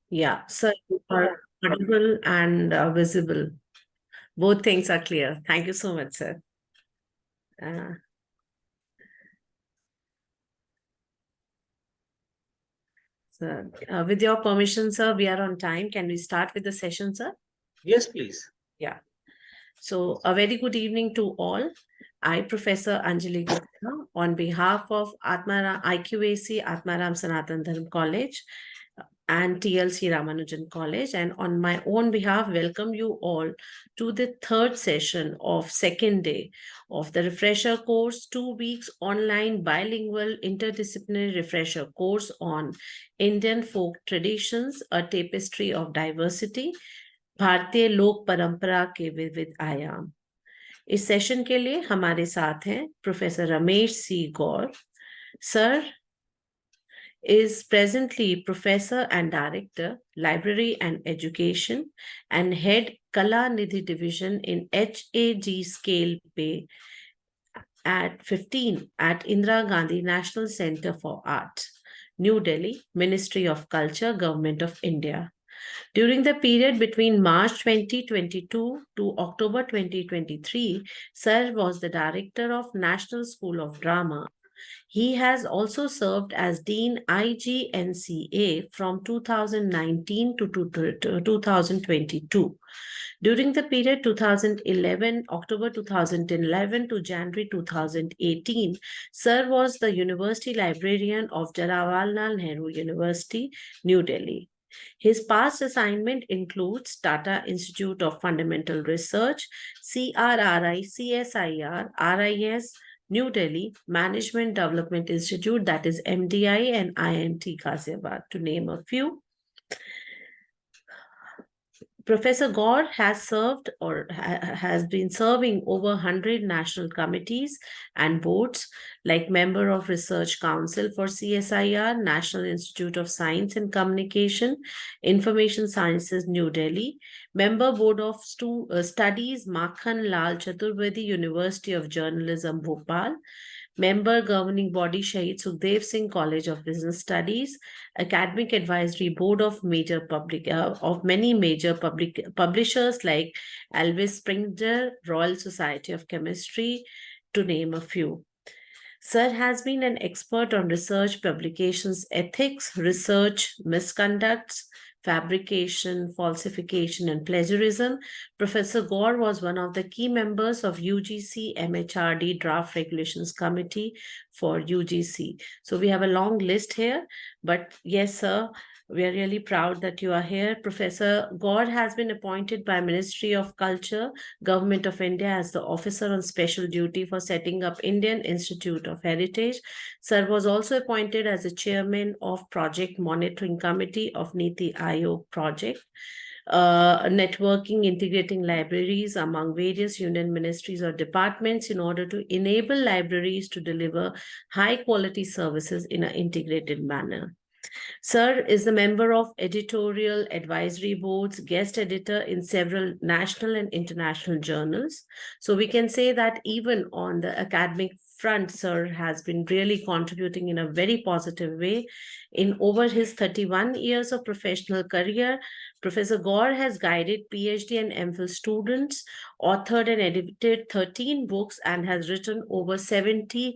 Yeah, so you are audible and visible. Both things are clear. Thank you so much, sir. Uh, with your permission, sir, we are on time. Can we start with the session, sir? Yes, please. Yeah. So a very good evening to all. I, Professor Anjali Gupta, on behalf of IQAC Atmaram Sanatan Dharm College and TLC Ramanujan College, and on my own behalf, welcome you all to the third session of second day of the refresher course, 2 weeks online bilingual interdisciplinary refresher course on Indian folk traditions, a tapestry of diversity, भारतीय लोक परंपरा के विविध आयाम। इस session के लिए हमारे साथ हैं professor Ramesh C Gaur. Sir is presently Professor and Director, Library and Education, and Head Kala Nidhi Division in HAG Scale Pay at 15 at Indira Gandhi National Center for Art, New Delhi, Ministry of Culture, Government of India. During the period between March 2022 to October 2023, Sir was the Director of National School of Drama. He has also served as Dean IGNCA from 2019 to 2022. During the period 2011, October 2011 to January 2018, Sir was the University Librarian of Jawaharlal Nehru University, New Delhi. His past assignment includes Tata Institute of Fundamental Research, CRRI, CSIR, RIS, New Delhi, Management Development Institute, that is MDI, and IMT Ghaziabad, to name a few. Professor Gaur has served or has been serving over 100 national committees and boards, like member of Research Council for CSIR, National Institute of Science and Communication, Information Sciences, New Delhi, member board of Studies, Makhan Lal Chaturvedi, University of Journalism, Bhopal, member governing body Shahid Sukhdev Singh College of Business Studies, academic advisory board of many major public publishers like Elvis Springer, Royal Society of Chemistry, to name a few. Sir has been an expert on research publications ethics, research misconducts, fabrication, falsification, and plagiarism. Professor Gaur was one of the key members of UGC MHRD Draft Regulations Committee for UGC. So we have a long list here, but yes, sir, we are really proud that you are here. Professor Gaur has been appointed by Ministry of Culture, Government of India as the officer on special duty for setting up Indian Institute of Heritage. Sir was also appointed as the chairman of Project Monitoring Committee of Niti Aayog project. Networking, integrating libraries among various union ministries or departments in order to enable libraries to deliver high quality services in an integrated manner. Sir is a member of editorial advisory boards, guest editor in several national and international journals. So we can say that even on the academic front, Sir has been really contributing in a very positive way. In over his 31 years of professional career, Professor Gaur has guided Ph.D. and M.Phil students, authored and edited 13 books, and has written over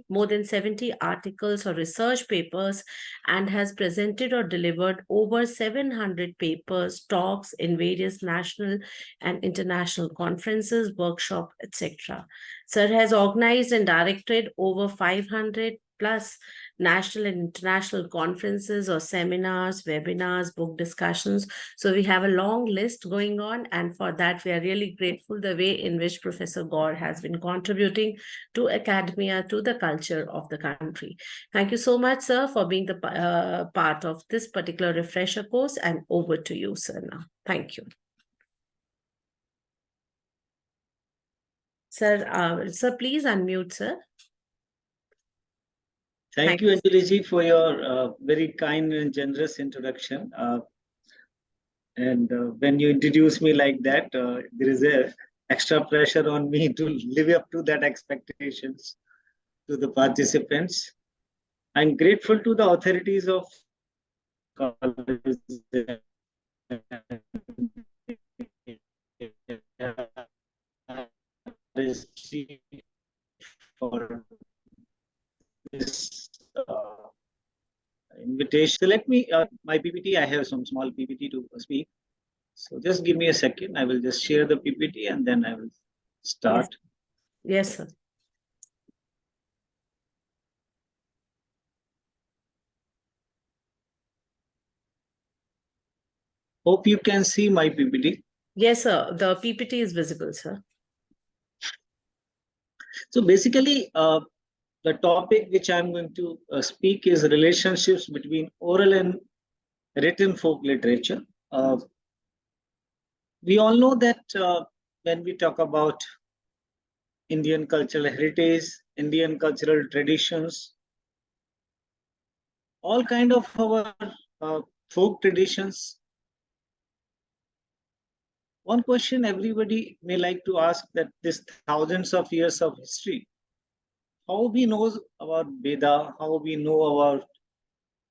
more than 70 articles or research papers, and has presented or delivered over 700 papers, talks in various national and international conferences, workshops, etc. Sir has organized and directed over 500 plus national and international conferences or seminars, webinars, book discussions. So we have a long list going on, and for that we are really grateful the way in which Professor Gaur has been contributing to academia, to the culture of the country. Thank you so much, sir, for being the part of this particular refresher course, and over to you, sir, now. Thank you. Sir, please unmute, sir. Thank you, Anjali ji, for your very kind and generous introduction. And when you introduce me like that, there is a extra pressure on me to live up to that expectations to the participants. I'm grateful to the authorities of college received for this invitation. So let me, my PPT, I have some small PPT to speak. So just give me a second. I will just share the PPT and then I will start. Yes, sir. Hope you can see my PPT. Yes, sir. The PPT is visible, sir. So basically, the topic which I'm going to speak is relationships between oral and written folk literature. We all know that when we talk about Indian cultural heritage, Indian cultural traditions, all kind of our folk traditions. One question everybody may like to ask, that this thousands of years of history, how we know about Veda, how we know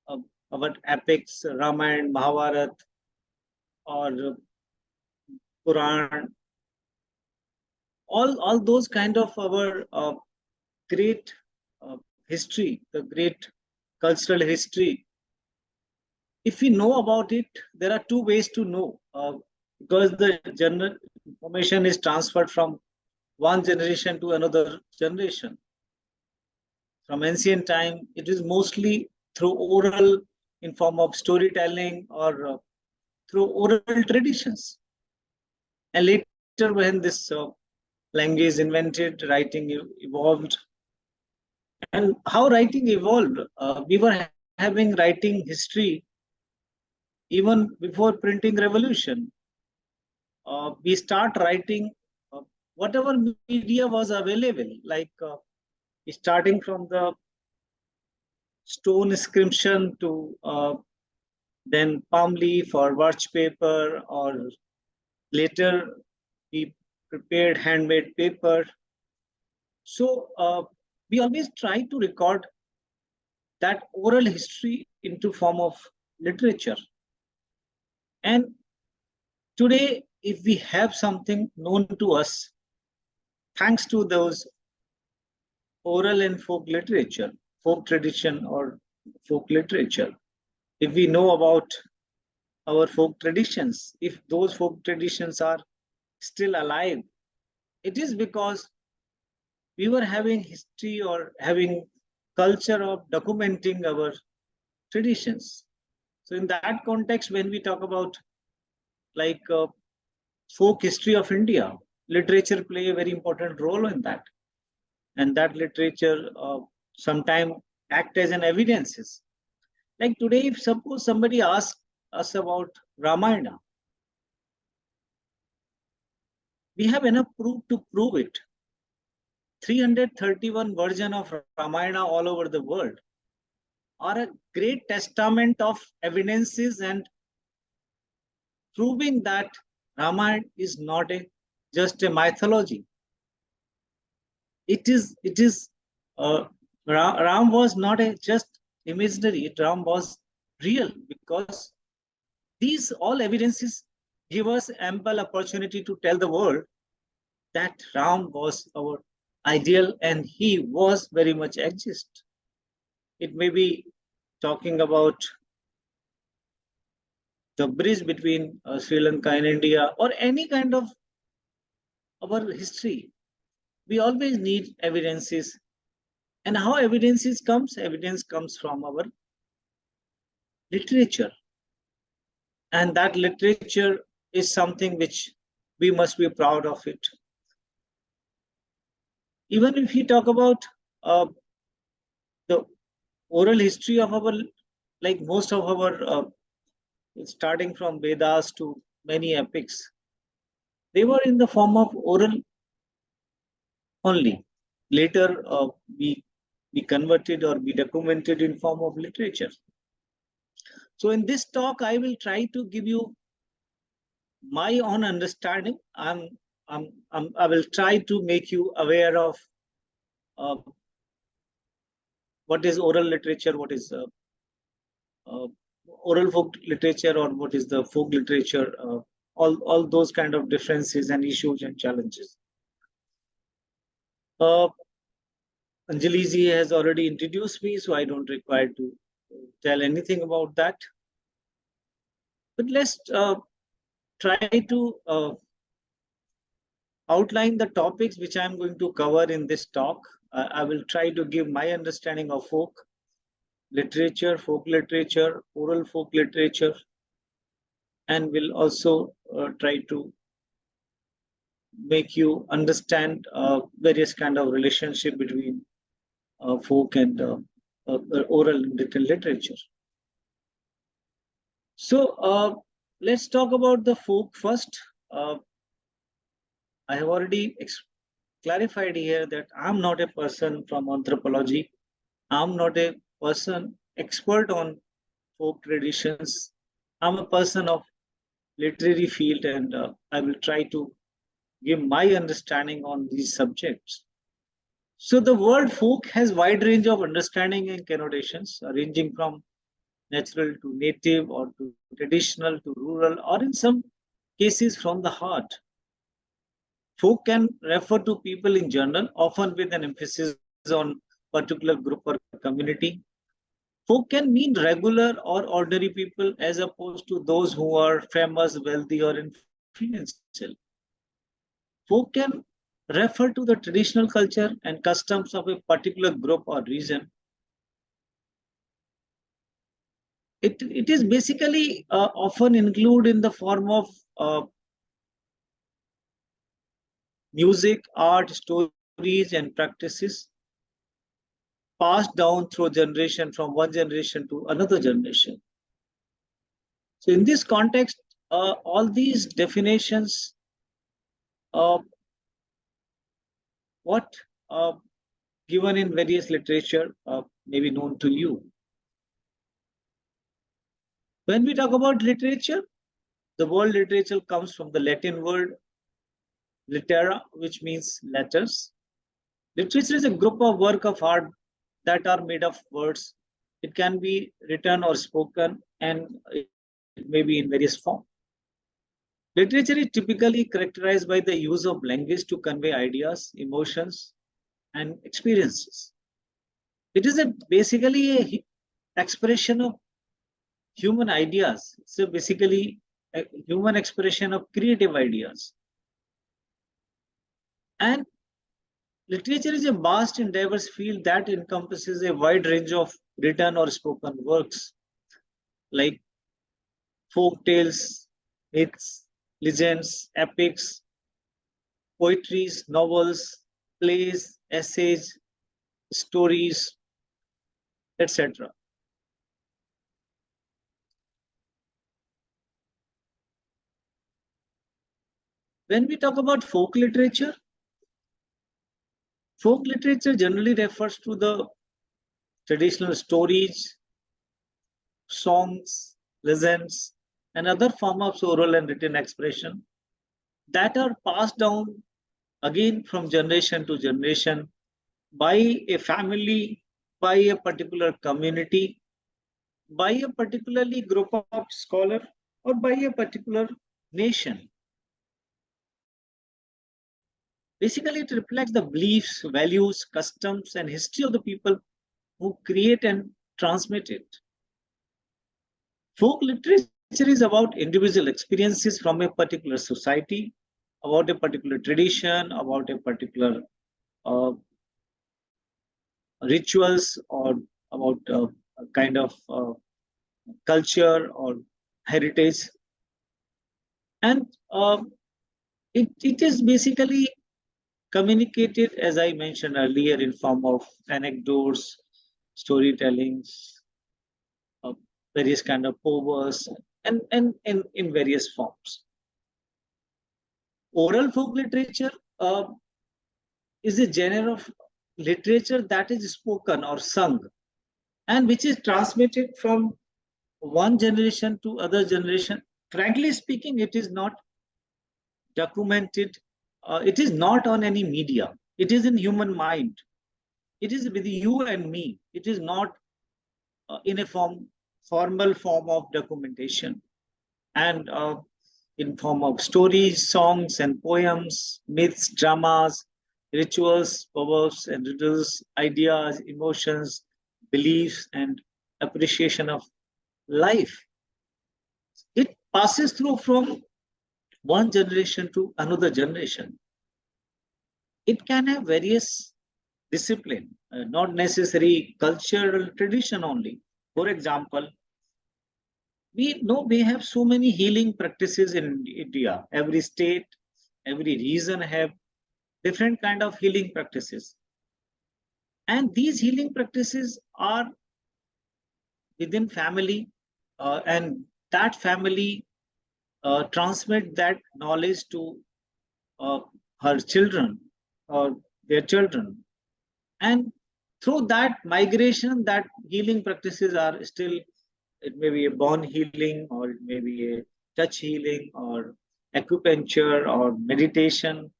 uh, our epics, Ramayana, Mahabharata, or Quran, all those kind of our great history, the great cultural history. If we know about it, there are two ways to know, because the general information is transferred from one generation to another generation. From ancient time, it is mostly through oral, in form of storytelling, or through oral traditions. And later, when this language invented, writing evolved. And how writing evolved, we were having writing history even before printing revolution. We start writing whatever media was available, like starting from the stone inscription to then palm leaf or birch paper, or later we prepared handmade paper. So we always try to record that oral history into form of literature. And today, if we have something known to us, thanks to those oral and folk literature, folk tradition or folk literature, if we know about our folk traditions, if those folk traditions are still alive, it is because we were having history or having culture of documenting our traditions. So in that context, when we talk about like folk history of India, literature play a very important role in that. And that literature sometimes act as an evidences. Like today, if suppose somebody asks us about Ramayana, we have enough proof to prove it. 331 versions of Ramayana all over the world are a great testament of evidences and proving that Ramayana is not just a mythology. It is Ram was not a just imaginary. Ram was real, because these all evidences give us ample opportunity to tell the world that Ram was our ideal and he was very much exist. It may be talking about the bridge between Sri Lanka and India, or any kind of our history. We always need evidences. And how evidences comes? Evidence comes from our literature. And that literature is something which we must be proud of it. Even if we talk about the oral history of our, like most of our, starting from Vedas to many epics, they were in the form of oral only. Later, we converted or we documented in form of literature. So in this talk, I will try to give you my own understanding. I will try to make you aware of what is oral literature, what is oral folk literature, or what is the folk literature, all those kind of differences and issues and challenges. Anjali ji has already introduced me, so I don't require to tell anything about that. But let's try to outline the topics which I'm going to cover in this talk. I will try to give my understanding of folk literature, oral folk literature, and will also try to make you understand various kind of relationship between folk and oral and written literature. So let's talk about the folk first. I have already clarified here that I'm not a person from anthropology. I'm not a person expert on folk traditions. I'm a person of literary field, and I will try to give my understanding on these subjects. So the word folk has wide range of understanding and connotations, ranging from natural to native or to traditional to rural, or in some cases from the heart. Folk can refer to people in general, often with an emphasis on particular group or community. Folk can mean regular or ordinary people as opposed to those who are famous, wealthy, or influential. Folk can refer to the traditional culture and customs of a particular group or region. It is basically often included in the form of music, art, stories, and practices passed down through generation from one generation to another generation. So in this context, all these definitions, what given in various literature may be known to you. When we talk about literature, the word literature comes from the Latin word litera, which means letters. Literature is a group of work of art that are made of words. It can be written or spoken, and it may be in various forms. Literature is typically characterized by the use of language to convey ideas, emotions, and experiences. It is basically an expression of human ideas. It's basically a human expression of creative ideas. And literature is a vast and diverse field that encompasses a wide range of written or spoken works like folk tales, myths, legends, epics, poetries, novels, plays, essays, stories, etc. When we talk about folk literature generally refers to the traditional stories, songs, legends, and other forms of oral and written expression that are passed down again from generation to generation by a family, by a particular community, by a particularly group of scholar, or by a particular nation. Basically, it reflects the beliefs, values, customs, and history of the people who create and transmit it. Folk literature is about individual experiences from a particular society, about a particular tradition, about a particular rituals, or about a kind of culture or heritage. And it is basically communicated, as I mentioned earlier, in form of anecdotes, storytellings, various kind of povers, and in various forms. Oral folk literature is a genre of literature that is spoken or sung, and which is transmitted from one generation to other generation. Frankly speaking, it is not documented. It is not on any media. It is in human mind. It is with you and me. It is not in a formal form of documentation, and in form of stories, songs, and poems, myths, dramas, rituals, proverbs, and riddles, ideas, emotions, beliefs, and appreciation of life. It passes through from one generation to another generation. It can have various discipline, not necessary cultural tradition only. For example, we know we have so many healing practices in India. Every state, every region have different kind of healing practices. And these healing practices are within family, and that family transmit that knowledge to uh, her children or their children. And through that migration, that healing practices are still, it may be a bone healing, or it may be a touch healing, or acupuncture, or meditation.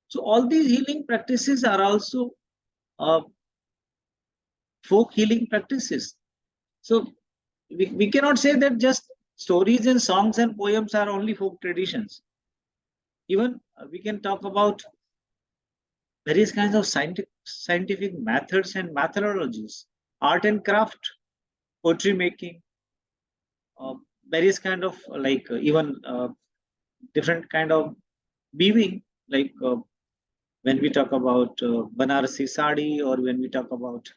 So all these healing practices are also uh, folk healing practices. So we cannot say that just stories and songs and poems are only folk traditions. Even we can talk about various kinds of scientific methods and methodologies, art and craft, poetry making, uh, various kind of even different kind of weaving, like when we talk about Banarasi sari, or when we talk about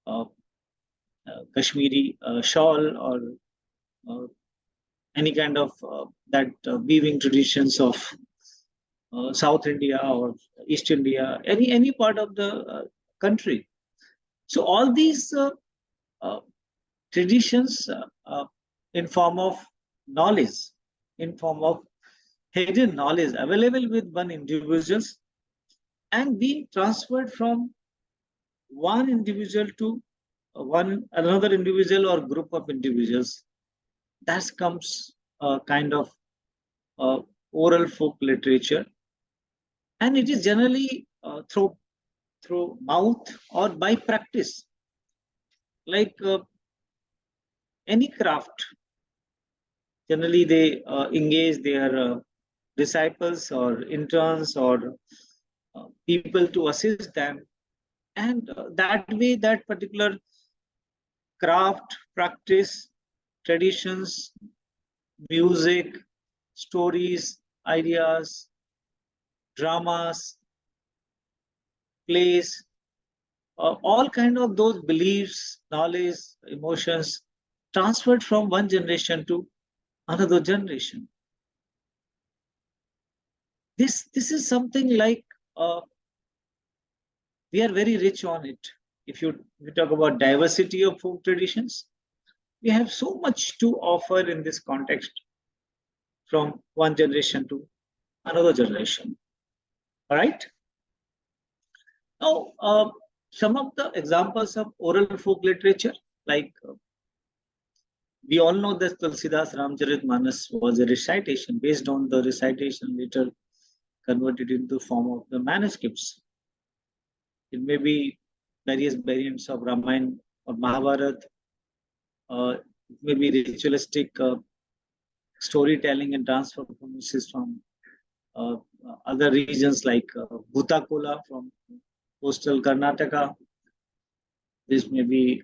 uh, Kashmiri shawl, or uh, any kind of that weaving traditions of South India or East India, any part of the country. So all these uh, traditions in form of knowledge, in form of hidden knowledge available with one individuals, and being transferred from one individual to one another individual or group of individuals. That comes a kind of uh, oral folk literature, and it is generally through mouth or by practice, like any craft. Generally, they engage their disciples or interns or people to assist them, and that way, that particular craft, practice, traditions, music, stories, ideas, dramas, plays, all kind of those beliefs, knowledge, emotions transferred from one generation to another generation. This is something like we are very rich on it. If you talk about diversity of folk traditions, we have so much to offer in this context from one generation to another generation. All right. Now, some of the examples of oral folk literature, like we all know that Tulsidas Ramcharitmanas was a recitation. Based on the recitation, later converted into form of the manuscripts. It may be various variants of Ramayana or Mahabharata. It may be ritualistic storytelling and dance performances from uh, other regions like Bhutakola from coastal Karnataka. This may be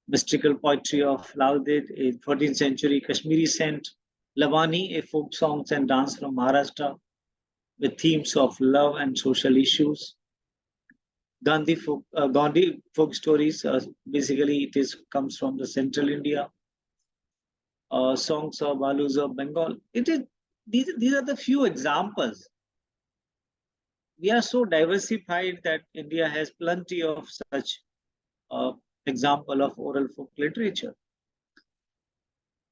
mystical poetry of Laudit, a 14th century Kashmiri saint. Lavani, a folk songs and dance from Maharashtra with themes of love and social issues. Gandhi folk stories, basically it is comes from the central India. Songs of Balus of Bengal. It is these are the few examples. We are so diversified that India has plenty of such uh, example of oral folk literature.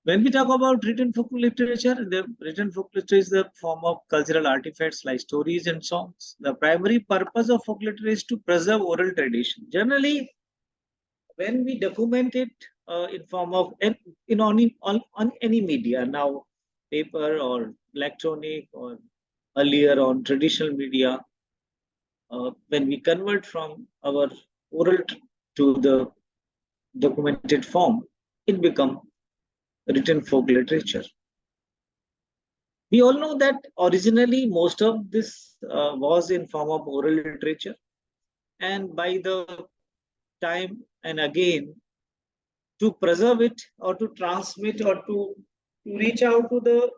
When we talk about written folk literature, the written folk literature is the form of cultural artifacts like stories and songs. The primary purpose of folk literature is to preserve oral tradition. Generally, when we document it in form of on any media now, paper or electronic or earlier on traditional media, when we convert from our oral to the documented form, it becomes written folk literature. We all know that originally most of this was in form of oral literature, and by the time and again, to preserve it or to transmit or to reach out to the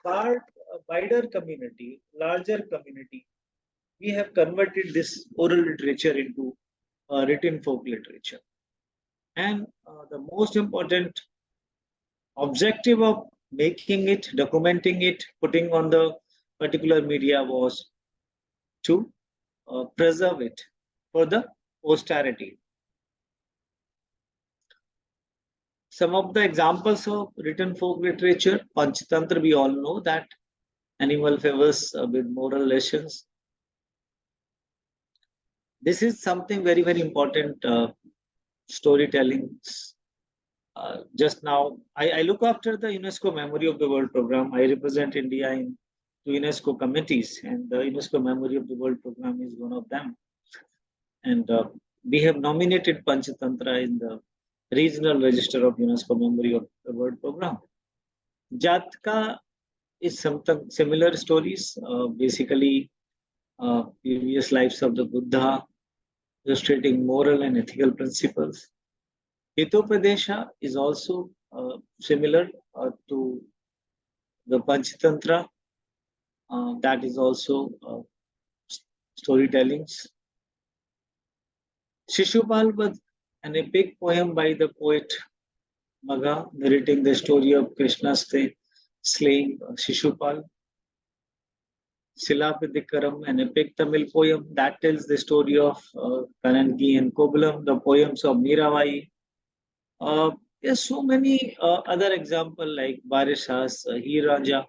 far wider community, larger community, we have converted this oral literature into written folk literature. And the most important objective of making it, documenting it, putting on the particular media was to preserve it for the posterity. Some of the examples of written folk literature, Panchatantra, we all know that animal favors with moral lessons. This is something very, very important storytelling. Just now, I look after the UNESCO Memory of the World program. I represent India in two UNESCO committees, and the UNESCO Memory of the World program is one of them. And we have nominated Panchatantra in the regional register of UNESCO Memory of the World program. Jatka is something similar stories, basically previous lives of the Buddha, illustrating moral and ethical principles. Hitopadesha is also similar to the Panchatantra. That is also storytellings. Shishupal was an epic poem by the poet Magha, narrating the story of Krishna's slaying Shishupal. Silapidikaram, an epic Tamil poem that tells the story of Kanangi and Kobalam, the poems of Mirabai. There's so many other examples like Barishas, Hiraja.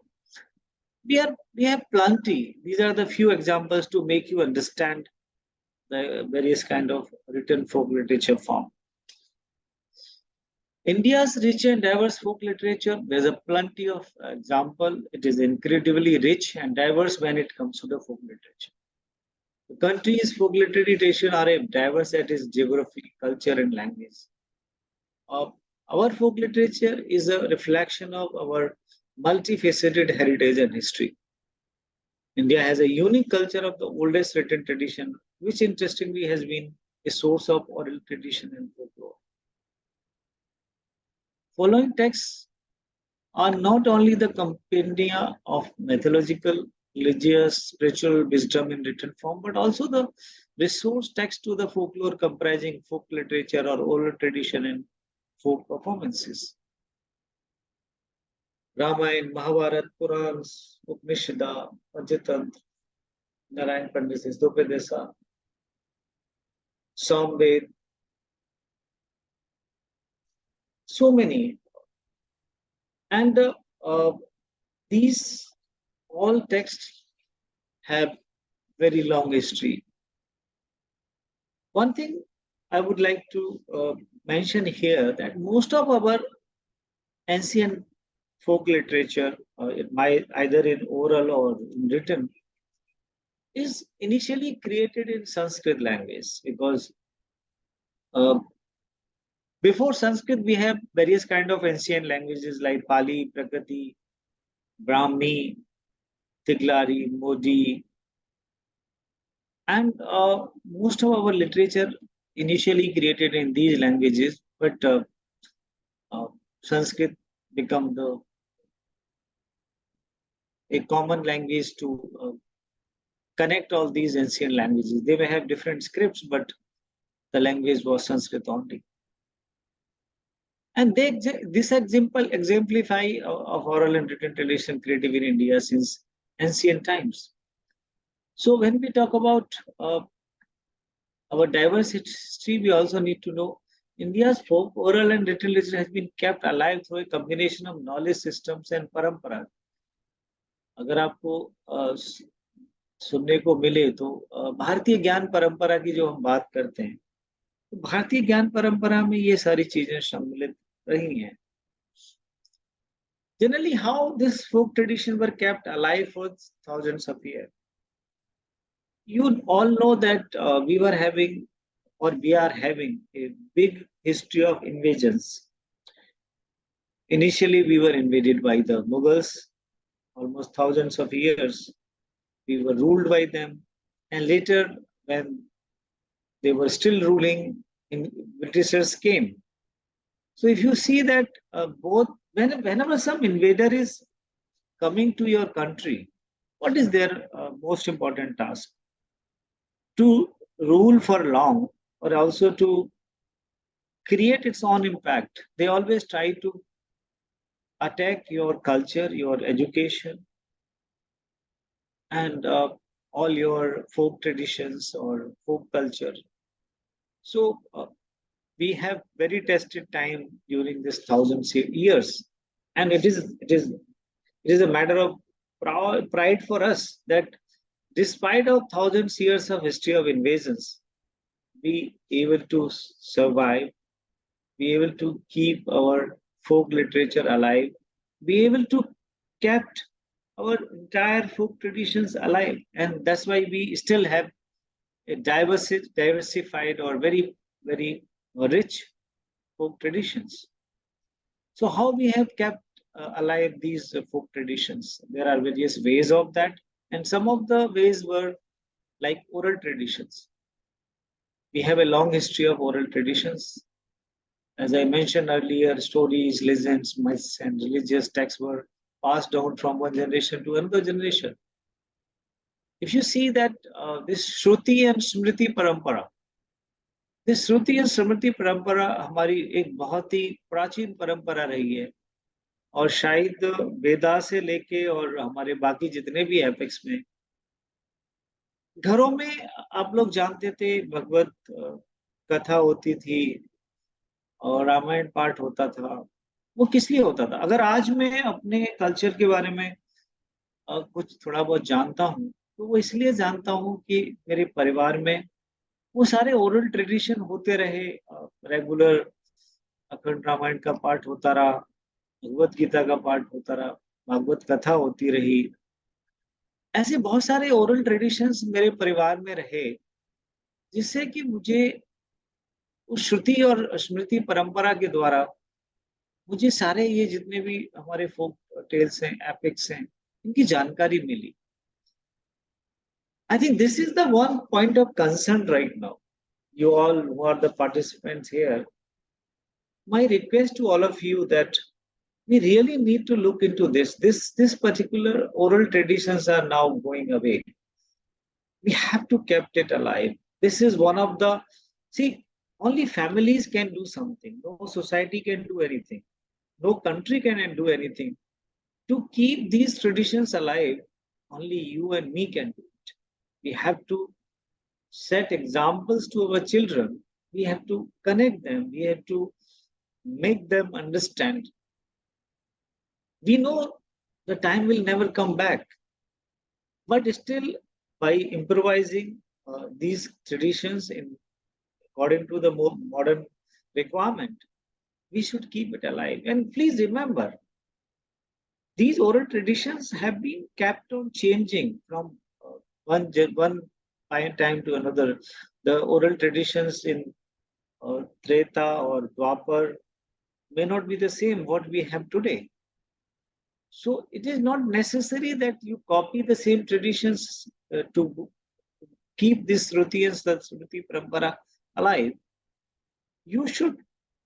We have plenty. These are the few examples to make you understand the various kind of written folk literature form. India's rich and diverse folk literature, there's a plenty of example. It is incredibly rich and diverse when it comes to the folk literature. The country's folk literature are diverse at its geography, culture, and language. Our folk literature is a reflection of our multifaceted heritage and history. India has a unique culture of the oldest written tradition, which interestingly has been a source of oral tradition and folklore. Following texts are not only the compendia of mythological, religious, spiritual wisdom in written form, but also the resource text to the folklore comprising folk literature or oral tradition and folk performances. Ramayana, Mahabharata, Purans, Upanishada, Panchatantra, Narayan Pandit, Dopadesa, Samved, so many. And these all texts have very long history. One thing I would like to mention here that most of our ancient folk literature, either in oral or in written, is initially created in Sanskrit language because before Sanskrit we have various kind of ancient languages like Pali, Prakriti, Brahmi, Tiglari, Modi, and most of our literature initially created in these languages, but Sanskrit become a common language to connect all these ancient languages. They may have different scripts, but the language was Sanskrit only. And this example exemplify of oral and written tradition creative in India since ancient times. So when we talk about our diverse history, we also need to know India's folk, oral and written literature has been kept alive through a combination of knowledge systems and parampara. अगर आपको सुनने को मिले तो भारतीय ज्ञान परंपरा की जो हम बात करते हैं तो भारतीय ज्ञान परंपरा में ये सारी चीजें सम्मिलित रही हैं. Generally, how this folk tradition were kept alive for thousands of years. You all know that we were having or we are having a big history of invasions. Initially, we were invaded by the Mughals, almost thousands of years, we were ruled by them. And later, when they were still ruling, Britishers came. So if you see that whenever some invader is coming to your country, what is their most important task? To rule for long, or also to create its own impact. They always try to attack your culture, your education, and all your folk traditions or folk culture. So we have very tested time during this thousands of years, and it is a matter of pride for us that despite of thousands years of history of invasions, we able to survive, be able to keep our folk literature alive, be able to kept our entire folk traditions alive, and that's why we still have a diversified or very rich folk traditions. So how we have kept alive these folk traditions? There are various ways of that, and some of the ways were like oral traditions. We have a long history of oral traditions. As I mentioned earlier, stories, legends, myths, and religious texts were passed down from one generation to another generation. If you see that this Shruti and Smriti Parampara, this श्रुति और स्मृति परंपरा हमारी एक बहुत ही प्राचीन परंपरा रही है, और शायद वेदा से लेके और हमारे बाकी जितने भी एपिक्स में घरों में आप लोग जानते थे भगवत कथा होती थी और रामायण पाठ होता था। वो किस लिए होता था? अगर आज मैं अपने कल्चर के बारे में कुछ थोड़ा बहुत जानता हूँ, तो वो इसलिए जानता हूँ कि मेरे परिवार में वो सारे ओरल ट्रेडिशन होते रहे। रेगुलर अखंड रामायण का पाठ होता रहा, भगवत गीता का पाठ होता रहा, भागवत कथा होती रही। ऐसे बहुत सारे ओरल ट्रेडिशंस मेरे परिवार में रहे, जिससे कि मुझे उस श्रुति और स्मृति परंपरा के द्वारा मुझे सारे ये जितने भी हमारे फोक टेल्स हैं, एपिक्स हैं, इनकी जानकारी मिली। I think this is the one point of concern right now. You all who are the participants here, my request to all of you that we really need to look into this. This particular oral traditions are now going away. We have to keep it alive. This is one of the, see, only families can do something. No society can do anything. No country can do anything. To keep these traditions alive, only you and me can do it. We have to set examples to our children. We have to connect them. We have to make them understand. We know the time will never come back, but still by improvising these traditions in according to the more modern requirement, we should keep it alive. And please remember, these oral traditions have been kept on changing from one time to another. The oral traditions in Treta or Dwapar may not be the same what we have today. So it is not necessary that you copy the same traditions to keep this Shruti and Smriti Parampara alive. You should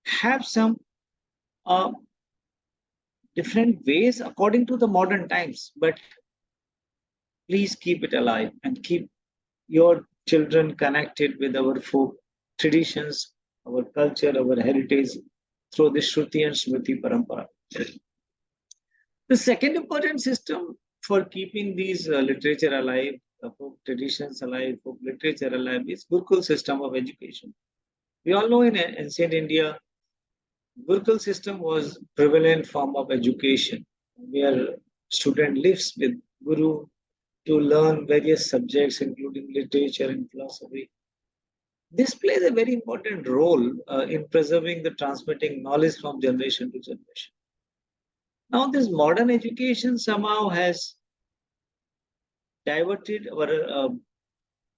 have some different ways according to the modern times, but please keep it alive and keep your children connected with our folk traditions, our culture, our heritage through the Shruti and Smriti Parampara. The second important system for keeping these literature alive, folk traditions alive, folk literature alive is Gurukul system of education. We all know in ancient India, Gurukul system was prevalent form of education where student lives with Guru to learn various subjects including literature and philosophy. This plays a very important role in preserving the transmitting knowledge from generation to generation. Now this modern education somehow has diverted our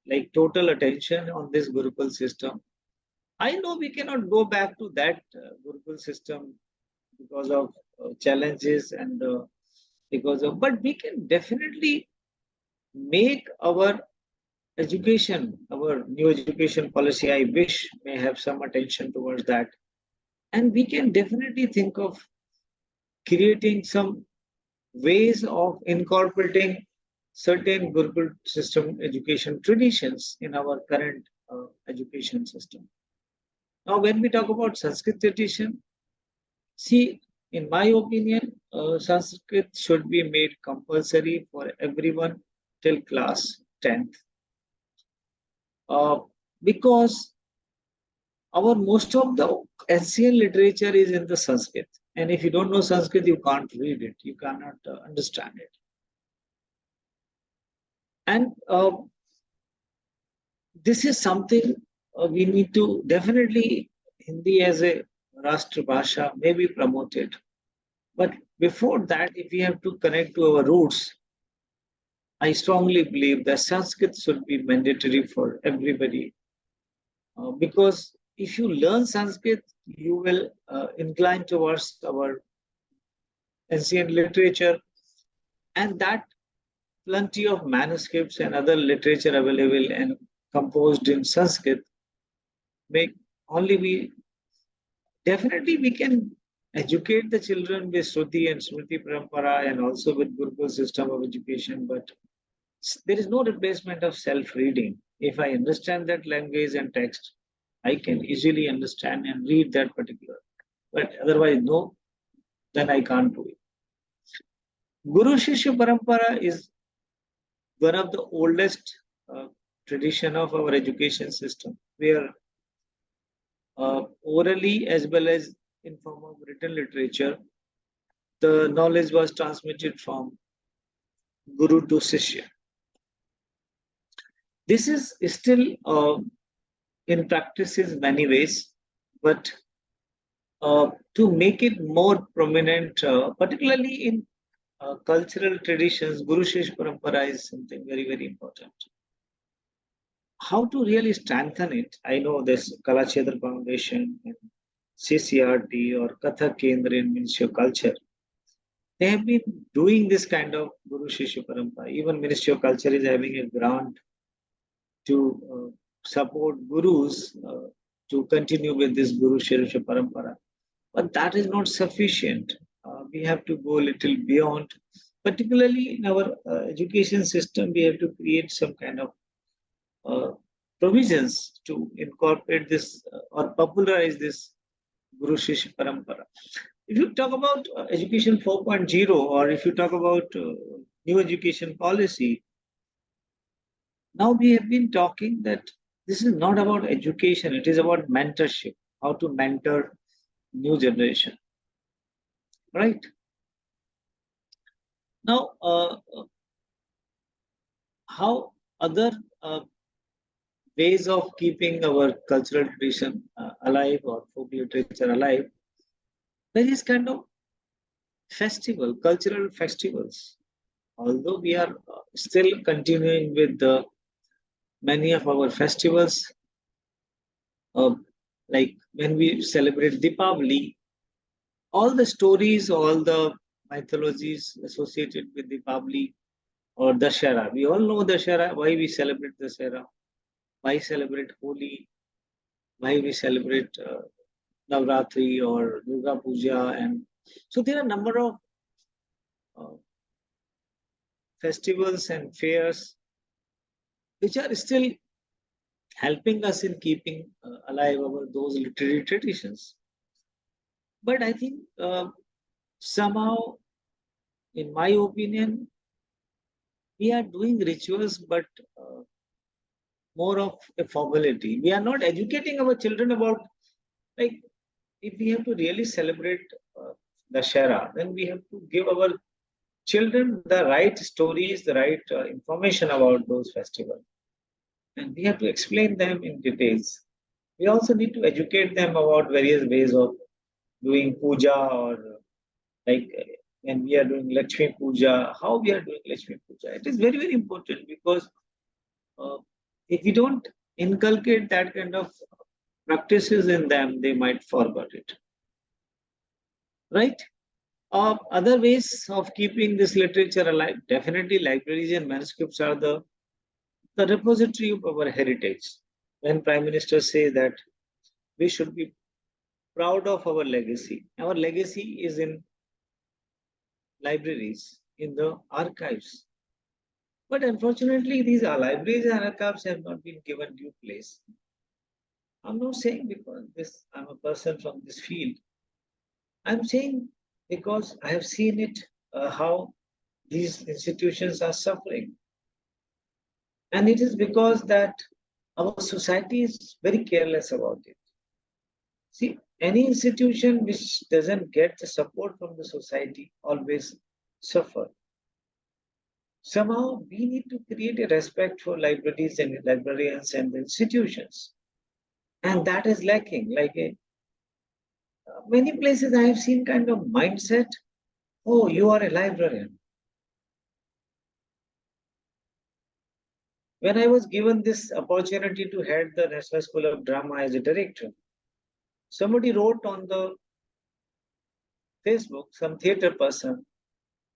like total attention on this Gurukul system. I know we cannot go back to that Gurukul system because of challenges and because of, but we can definitely make our education, our new education policy, I wish may have some attention towards that. And we can definitely think of creating some ways of incorporating certain Gurukul system education traditions in our current education system. Now, when we talk about Sanskrit tradition, see, in my opinion, Sanskrit should be made compulsory for everyone till class 10th. Because our most of the ancient literature is in the Sanskrit. And if you don't know Sanskrit, you can't read it, you cannot understand it. And this is something we need to definitely, Hindi as a Rashtra Bhasha may be promoted. But before that, if we have to connect to our roots, I strongly believe that Sanskrit should be mandatory for everybody. Because if you learn Sanskrit, you will incline towards our ancient literature, and that plenty of manuscripts and other literature available and composed in Sanskrit make only we definitely we can educate the children with Shruti and Smriti Parampara and also with Gurukul system of education, but there is no replacement of self-reading. If I understand that language and text, I can easily understand and read that particular. But otherwise, no, then I can't do it. Guru Shishya Parampara is one of the oldest tradition of our education system, where orally as well as in form of written literature, the knowledge was transmitted from Guru to Shishya. This is still in practice in many ways, but to make it more prominent, particularly in cultural traditions, Guru Shishya Parampara is something very, very important. How to really strengthen it? I know this Kalakshetra Foundation and CCRT or Kathak Kendra in Ministry of Culture. They have been doing this kind of Guru Shishya Parampara. Even Ministry of Culture is having a grant to support gurus to continue with this Guru Shishya Parampara. But that is not sufficient. We have to go a little beyond. Particularly in our education system, we have to create some kind of provisions to incorporate this or popularize this Guru Shishya Parampara. If you talk about education 4.0 or if you talk about new education policy, now we have been talking that this is not about education, it is about mentorship, how to mentor new generation, right? Now, how other ways of keeping our cultural tradition alive or folk literature alive, there is kind of cultural festivals. Although we are still continuing with many of our festivals, like when we celebrate Deepavali, all the stories, all the mythologies associated with Deepavali or Dashera. We all know Dashera, why we celebrate Dashera, why celebrate Holi, why we celebrate Navratri or Durga Puja. And so there are a number of festivals and fairs which are still helping us in keeping alive those literary traditions. But I think somehow, in my opinion, we are doing rituals, but more of a formality. We are not educating our children about, like, if we have to really celebrate Dashera, then we have to give our children the right stories, the right information about those festivals. And we have to explain them in details. We also need to educate them about various ways of doing puja, or like when we are doing Lakshmi Puja, how we are doing Lakshmi Puja. It is very, very important because if we don't inculcate that kind of practices in them, they might forget it. Right? Other ways of keeping this literature alive, definitely libraries and manuscripts are the repository of our heritage. When Prime Minister say that we should be proud of our legacy is in libraries, in the archives. But unfortunately, these libraries and archives have not been given due place. I'm not saying because I'm a person from this field. I'm saying because I have seen it, how these institutions are suffering. And it is because that our society is very careless about it. See, any institution which doesn't get the support from the society always suffer. Somehow we need to create a respect for libraries and librarians and institutions. And that is lacking. Many places I have seen kind of mindset, oh, you are a librarian. When I was given this opportunity to head the National School of Drama as a director, somebody wrote on the Facebook, some theater person,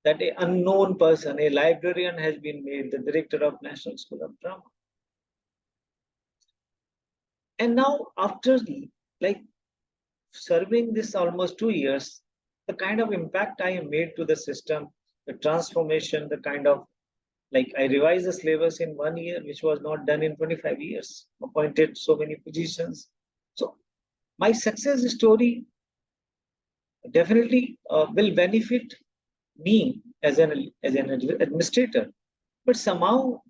that a unknown person, a librarian, has been made the director of National School of Drama. And now, after like serving this almost 2 years, the kind of impact I have made to the system, the transformation, the kind of like I revised the syllabus in 1 year, which was not done in 25 years, appointed so many positions. So my success story definitely will benefit me as an administrator, but somehow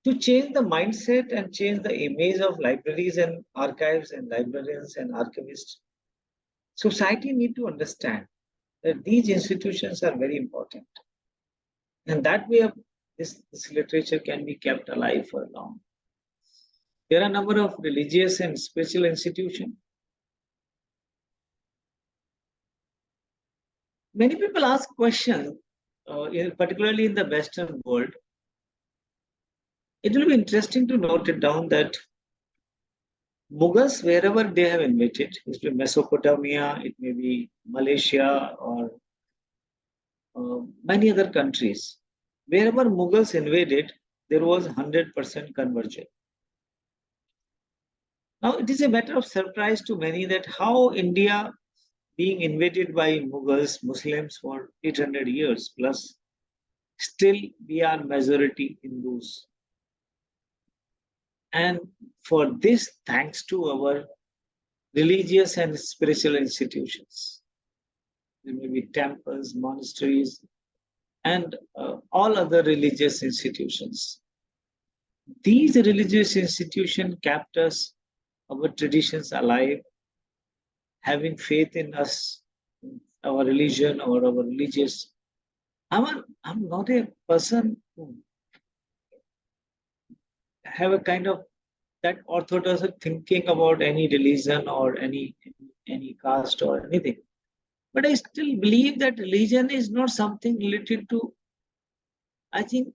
to change the mindset and change the image of libraries and archives and librarians and archivists, society need to understand that these institutions are very important, and that way of this literature can be kept alive for long. There are a number of religious and spiritual institutions. Many people ask questions, particularly in the Western world. It will be interesting to note it down that Mughals, wherever they have invaded, it may be Mesopotamia, it may be Malaysia, or many other countries, wherever Mughals invaded, there was 100% conversion. Now, it is a matter of surprise to many that how India, being invaded by Mughals, Muslims for 800 years plus, still we are majority Hindus. And for this, thanks to our religious and spiritual institutions. There may be temples, monasteries, and all other religious institutions. These religious institutions kept us, our traditions alive, having faith in us, our religion or our religious. I'm not a person who have a kind of that orthodox thinking about any religion or any caste or anything. But I still believe that religion is not something related to, I think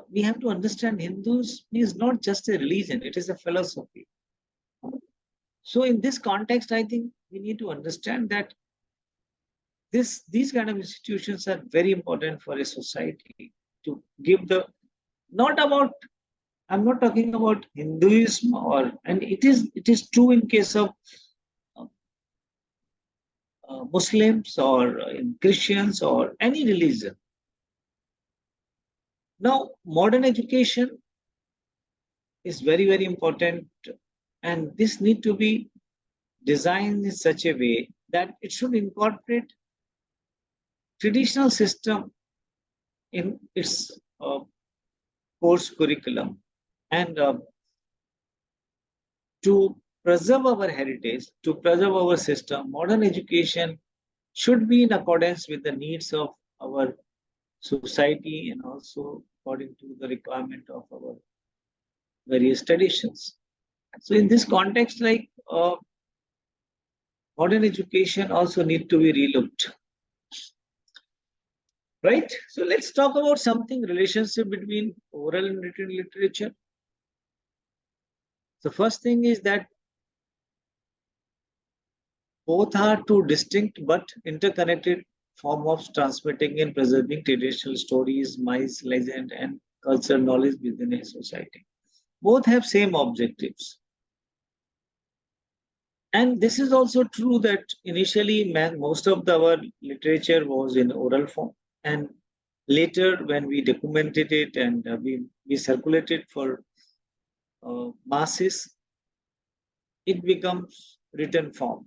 we have to understand Hindus is not just a religion, it is a philosophy. So in this context, I think we need to understand that these kind of institutions are very important for a society to give the, not about, I'm not talking about Hinduism or, and it is true in case of Muslims or in Christians or any religion. Now, modern education is very, very important, and this need to be designed in such a way that it should incorporate traditional system in its course curriculum, and to preserve our heritage, to preserve our system, modern education should be in accordance with the needs of our society and also according to the requirement of our various traditions. So in this context, like modern education also need to be relooked. Right? So let's talk about something relationship between oral and written literature. The first thing is that both are two distinct but interconnected form of transmitting and preserving traditional stories, myths, legend, and cultural knowledge within a society. Both have same objectives. And this is also true that initially most of our literature was in oral form, and later when we documented it and we circulated for masses, it becomes written form.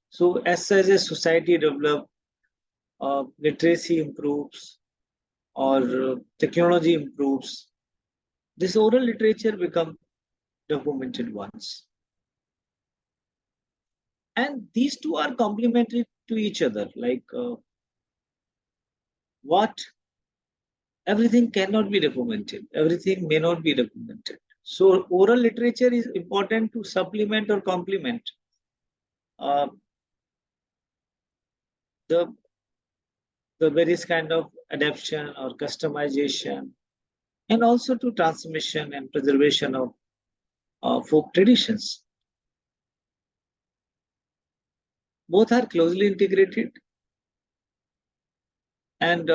So as a society develops, literacy improves or technology improves, this oral literature becomes documented once. And these two are complementary to each other. Like what everything cannot be documented, everything may not be documented. So oral literature is important to supplement or complement uh, the various kind of adaptation or customization, and also to transmission and preservation of folk traditions. Both are closely integrated, and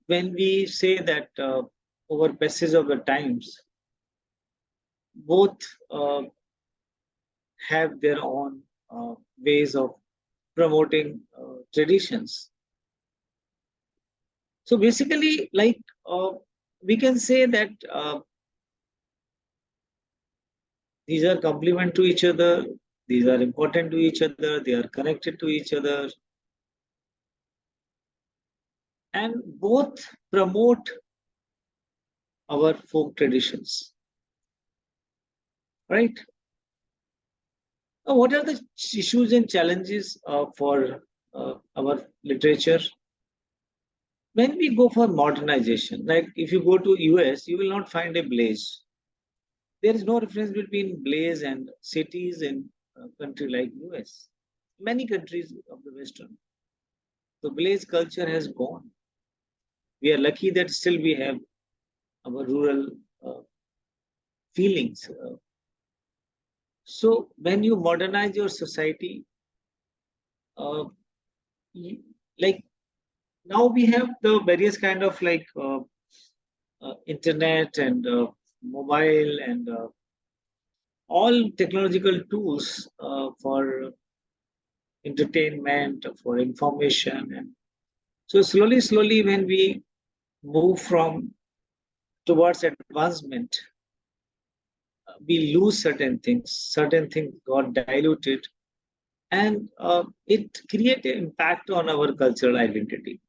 when we say that over passage of the times, both have their own ways of promoting traditions. So basically, like we can say that these are complement to each other, these are important to each other, they are connected to each other, and both promote our folk traditions, right? Now, what are the issues and challenges for our literature? When we go for modernization, like if you go to US, you will not find a blaze. There is no difference between blaze and cities in a country like US. Many countries of the Western, the blaze culture has gone. We are lucky that still we have our rural feelings. So when you modernize your society, like now we have the various kind of like internet and mobile and all technological tools for entertainment, for information. And so slowly when we move from towards advancement, we lose certain things got diluted, and it create an impact on our cultural identity.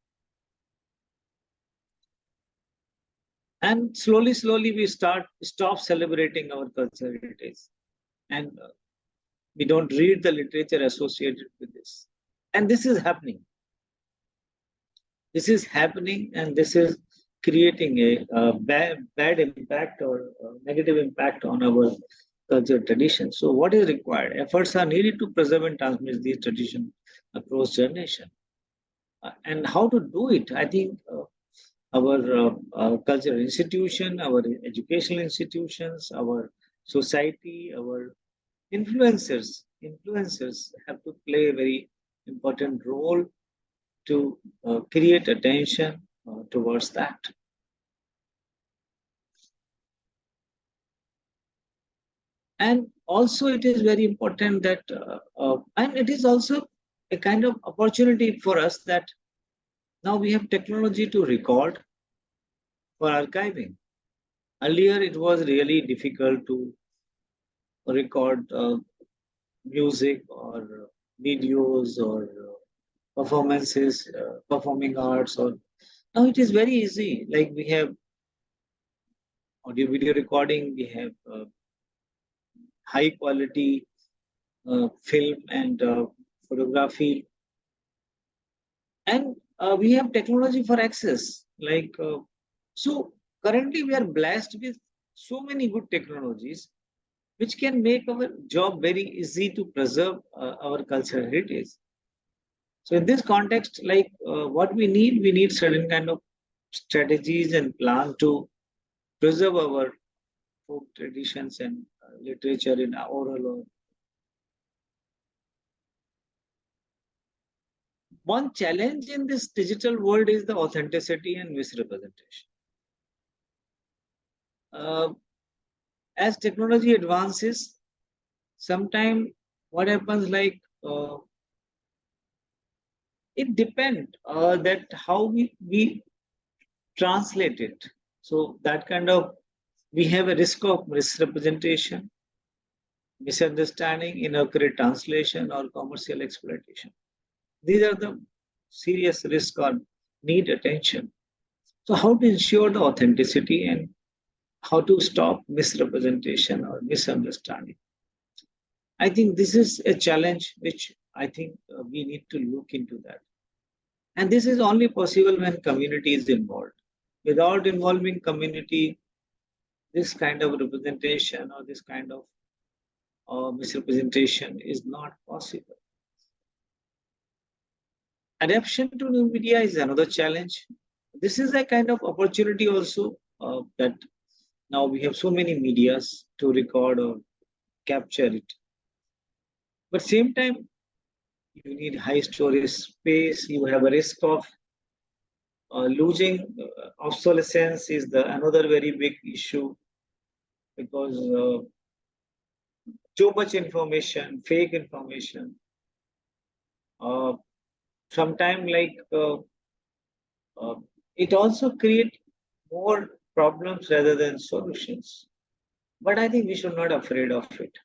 And slowly we stop celebrating our cultural heritage, and we don't read the literature associated with this. And this is happening. This is happening, and this is creating a bad impact or negative impact on our cultural traditions. So what is required? Efforts are needed to preserve and transmit these traditions across generation. And how to do it? I think our cultural institution, our educational institutions, our society, our influencers have to play a very important role to create attention towards that. And also it is very important that, and it is also a kind of opportunity for us that now we have technology to record for archiving. Earlier, it was really difficult to record music or videos or performances, performing arts. Or now it is very easy. Like we have audio video recording, we have high quality film and photography, and we have technology for access. Like so, currently we are blessed with so many good technologies which can make our job very easy to preserve our cultural heritage. So in this context, like what we need certain kind of strategies and plan to preserve our folk traditions and literature in oral or one challenge in this digital world is the authenticity and misrepresentation. As technology advances, sometimes what happens like it depends that how we translate it. So that kind of, we have a risk of misrepresentation, misunderstanding, inaccurate translation, or commercial exploitation. These are the serious risks or need attention. So how to ensure the authenticity and how to stop misrepresentation or misunderstanding? I think this is a challenge which I think we need to look into that. And this is only possible when community is involved. Without involving community, this kind of representation or this kind of misrepresentation is not possible. Adaptation to new media is another challenge. This is a kind of opportunity also that now we have so many medias to record or capture it. But same time, you need high storage space. You have a risk of losing obsolescence is the another very big issue, because too much information, fake information. Sometimes like it also create more problems rather than solutions. But I think we should not afraid of it.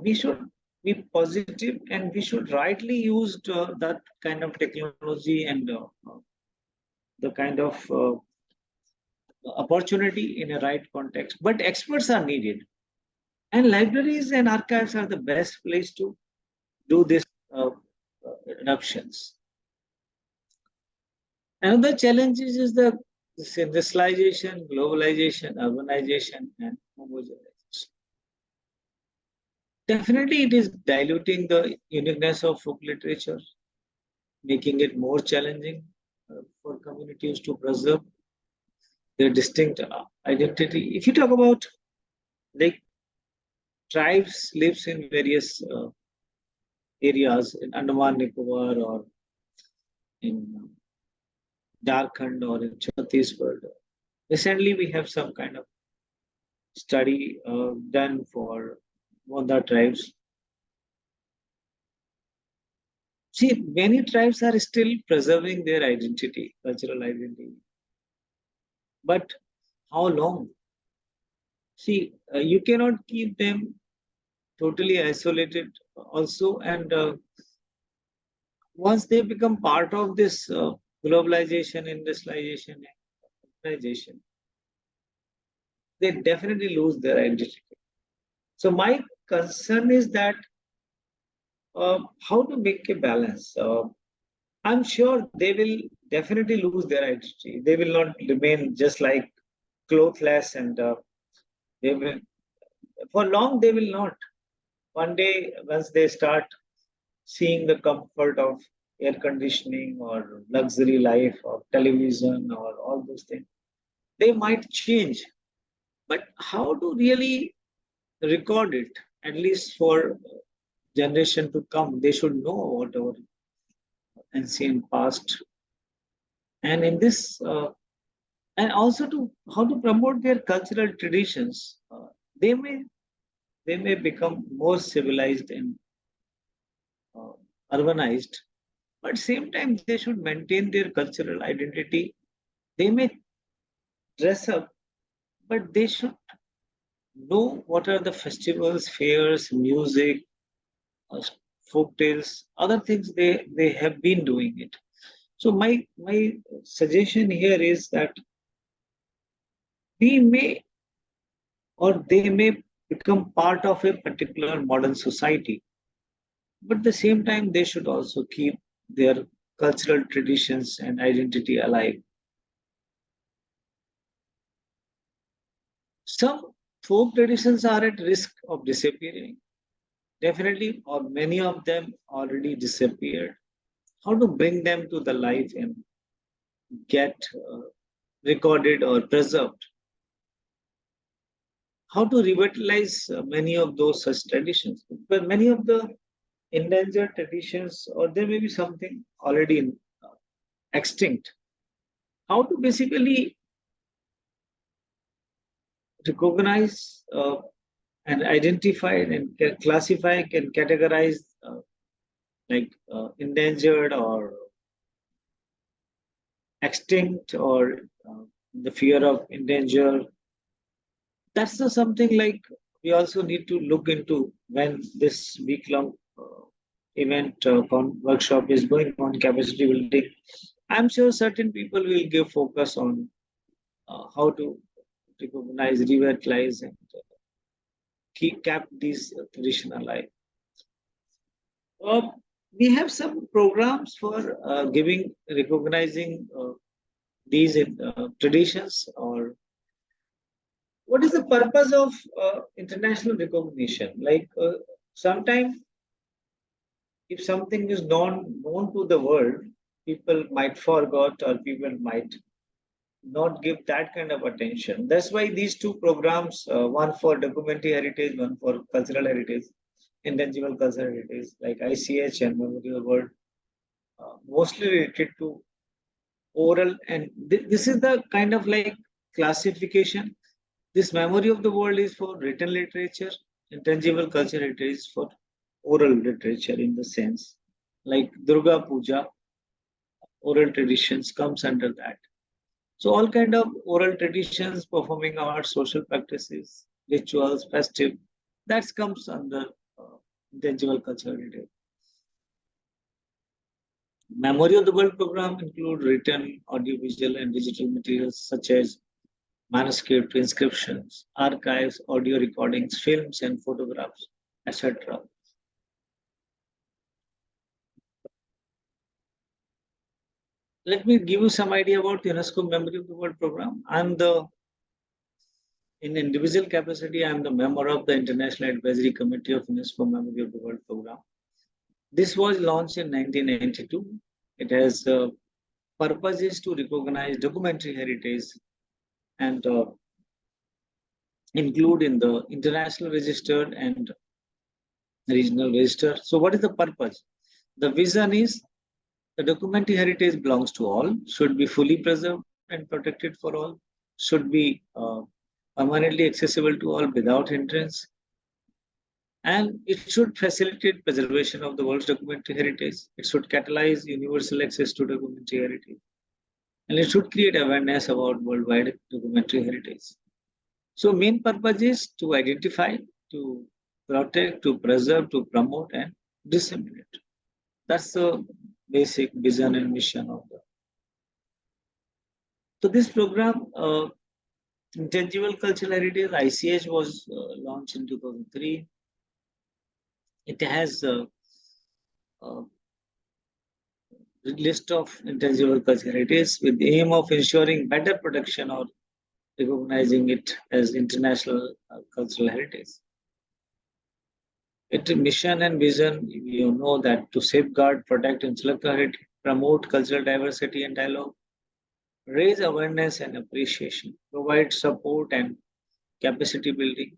We should be positive and we should rightly use that kind of technology and the kind of opportunity in a right context. But experts are needed, and libraries and archives are the best place to do this adoptions. Another challenge is the industrialization, globalization, urbanization, and homogenization. Definitely, it is diluting the uniqueness of folk literature, making it more challenging for communities to preserve their distinct identity. If you talk about like tribes lives in various areas in Andaman Nicobar or in Jharkhand or in Chhattisgarh. Recently, we have some kind of study done for Monda tribes. See, many tribes are still preserving their identity, cultural identity. But how long? See, you cannot keep them totally isolated also. And once they become part of this globalization, industrialization, and urbanization, they definitely lose their identity. So my concern is that how to make a balance. I'm sure they will definitely lose their identity. They will not remain just like clothless, and they will, for long, they will not. One day, once they start seeing the comfort of air conditioning or luxury life or television or all those things, they might change. But how to really record it, at least for generation to come, they should know what our ancient past. And in this, and also to how to promote their cultural traditions, they may become more civilized and urbanized, but same time they should maintain their cultural identity. They may dress up, but they should know what are the festivals, fairs, music, folk tales, other things they have been doing it. So my suggestion here is that we may or they may become part of a particular modern society, but at the same time they should also keep their cultural traditions and identity alive. Some folk traditions are at risk of disappearing, definitely, or many of them already disappeared. How to bring them to the life and get recorded or preserved? How to revitalize many of those such traditions? But many of the endangered traditions, or there may be something already extinct. How to basically recognize and identify and classify and categorize endangered or extinct or the fear of endanger. That's the something like we also need to look into when this week-long event workshop is going on capacity building. I'm sure certain people will give focus on how to recognize, revitalize, and keep these tradition alive. We have some programs for giving, recognizing these traditions, or what is the purpose of international recognition? Like sometimes if something is known to the world, people might forget or people might not give that kind of attention. That's why these two programs, one for documentary heritage, one for cultural heritage, intangible cultural heritage, like ICH and Memory of the World, mostly related to oral. And this is the kind of like classification. This Memory of the World is for written literature, intangible cultural heritage is for oral literature in the sense. Like Durga Puja, oral traditions comes under that. So all kind of oral traditions, performing arts, social practices, rituals, festive, that comes under intangible cultural heritage. Memory of the World program include written, audiovisual, and digital materials such as manuscript, inscriptions, archives, audio recordings, films, and photographs, etc. Let me give you some idea about UNESCO Memory of the World program. In individual capacity, I am the member of the International Advisory Committee of UNESCO Memory of the World program. This was launched in 1992. It has purpose is to recognize documentary heritage and include in the international registered and regional register. So what is the purpose? The vision is the documentary heritage belongs to all, should be fully preserved and protected for all, should be permanently accessible to all without hindrance, and it should facilitate preservation of the world's documentary heritage. It should catalyze universal access to documentary heritage, and it should create awareness about worldwide documentary heritage. So main purpose is to identify, to protect, to preserve, to promote, and disseminate. That's the basic vision and mission of the. So this program, Intangible Cultural Heritage, ICH, was launched in 2003. It has a list of intangible cultural heritage with the aim of ensuring better protection or recognizing it as international cultural heritage. Its mission and vision, you know, that to safeguard, protect, intellectual heritage, promote cultural diversity and dialogue, raise awareness and appreciation, provide support and capacity building.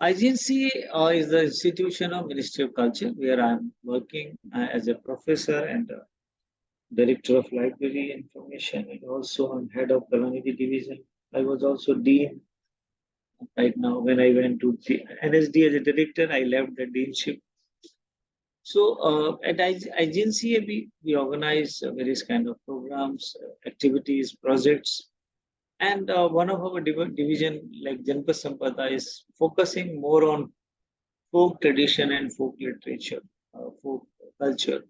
IGNC is the institution of Ministry of Culture, where I'm working as a professor and director of library information, and also I'm head of Kalanidhi division. I was also dean. Right now, when I went to NSD as a director, I left the deanship. So at IGNCA, we organize various kind of programs, activities, projects, and one of our division, like Janpa Sampada, is focusing more on folk tradition and folk literature, folk culture.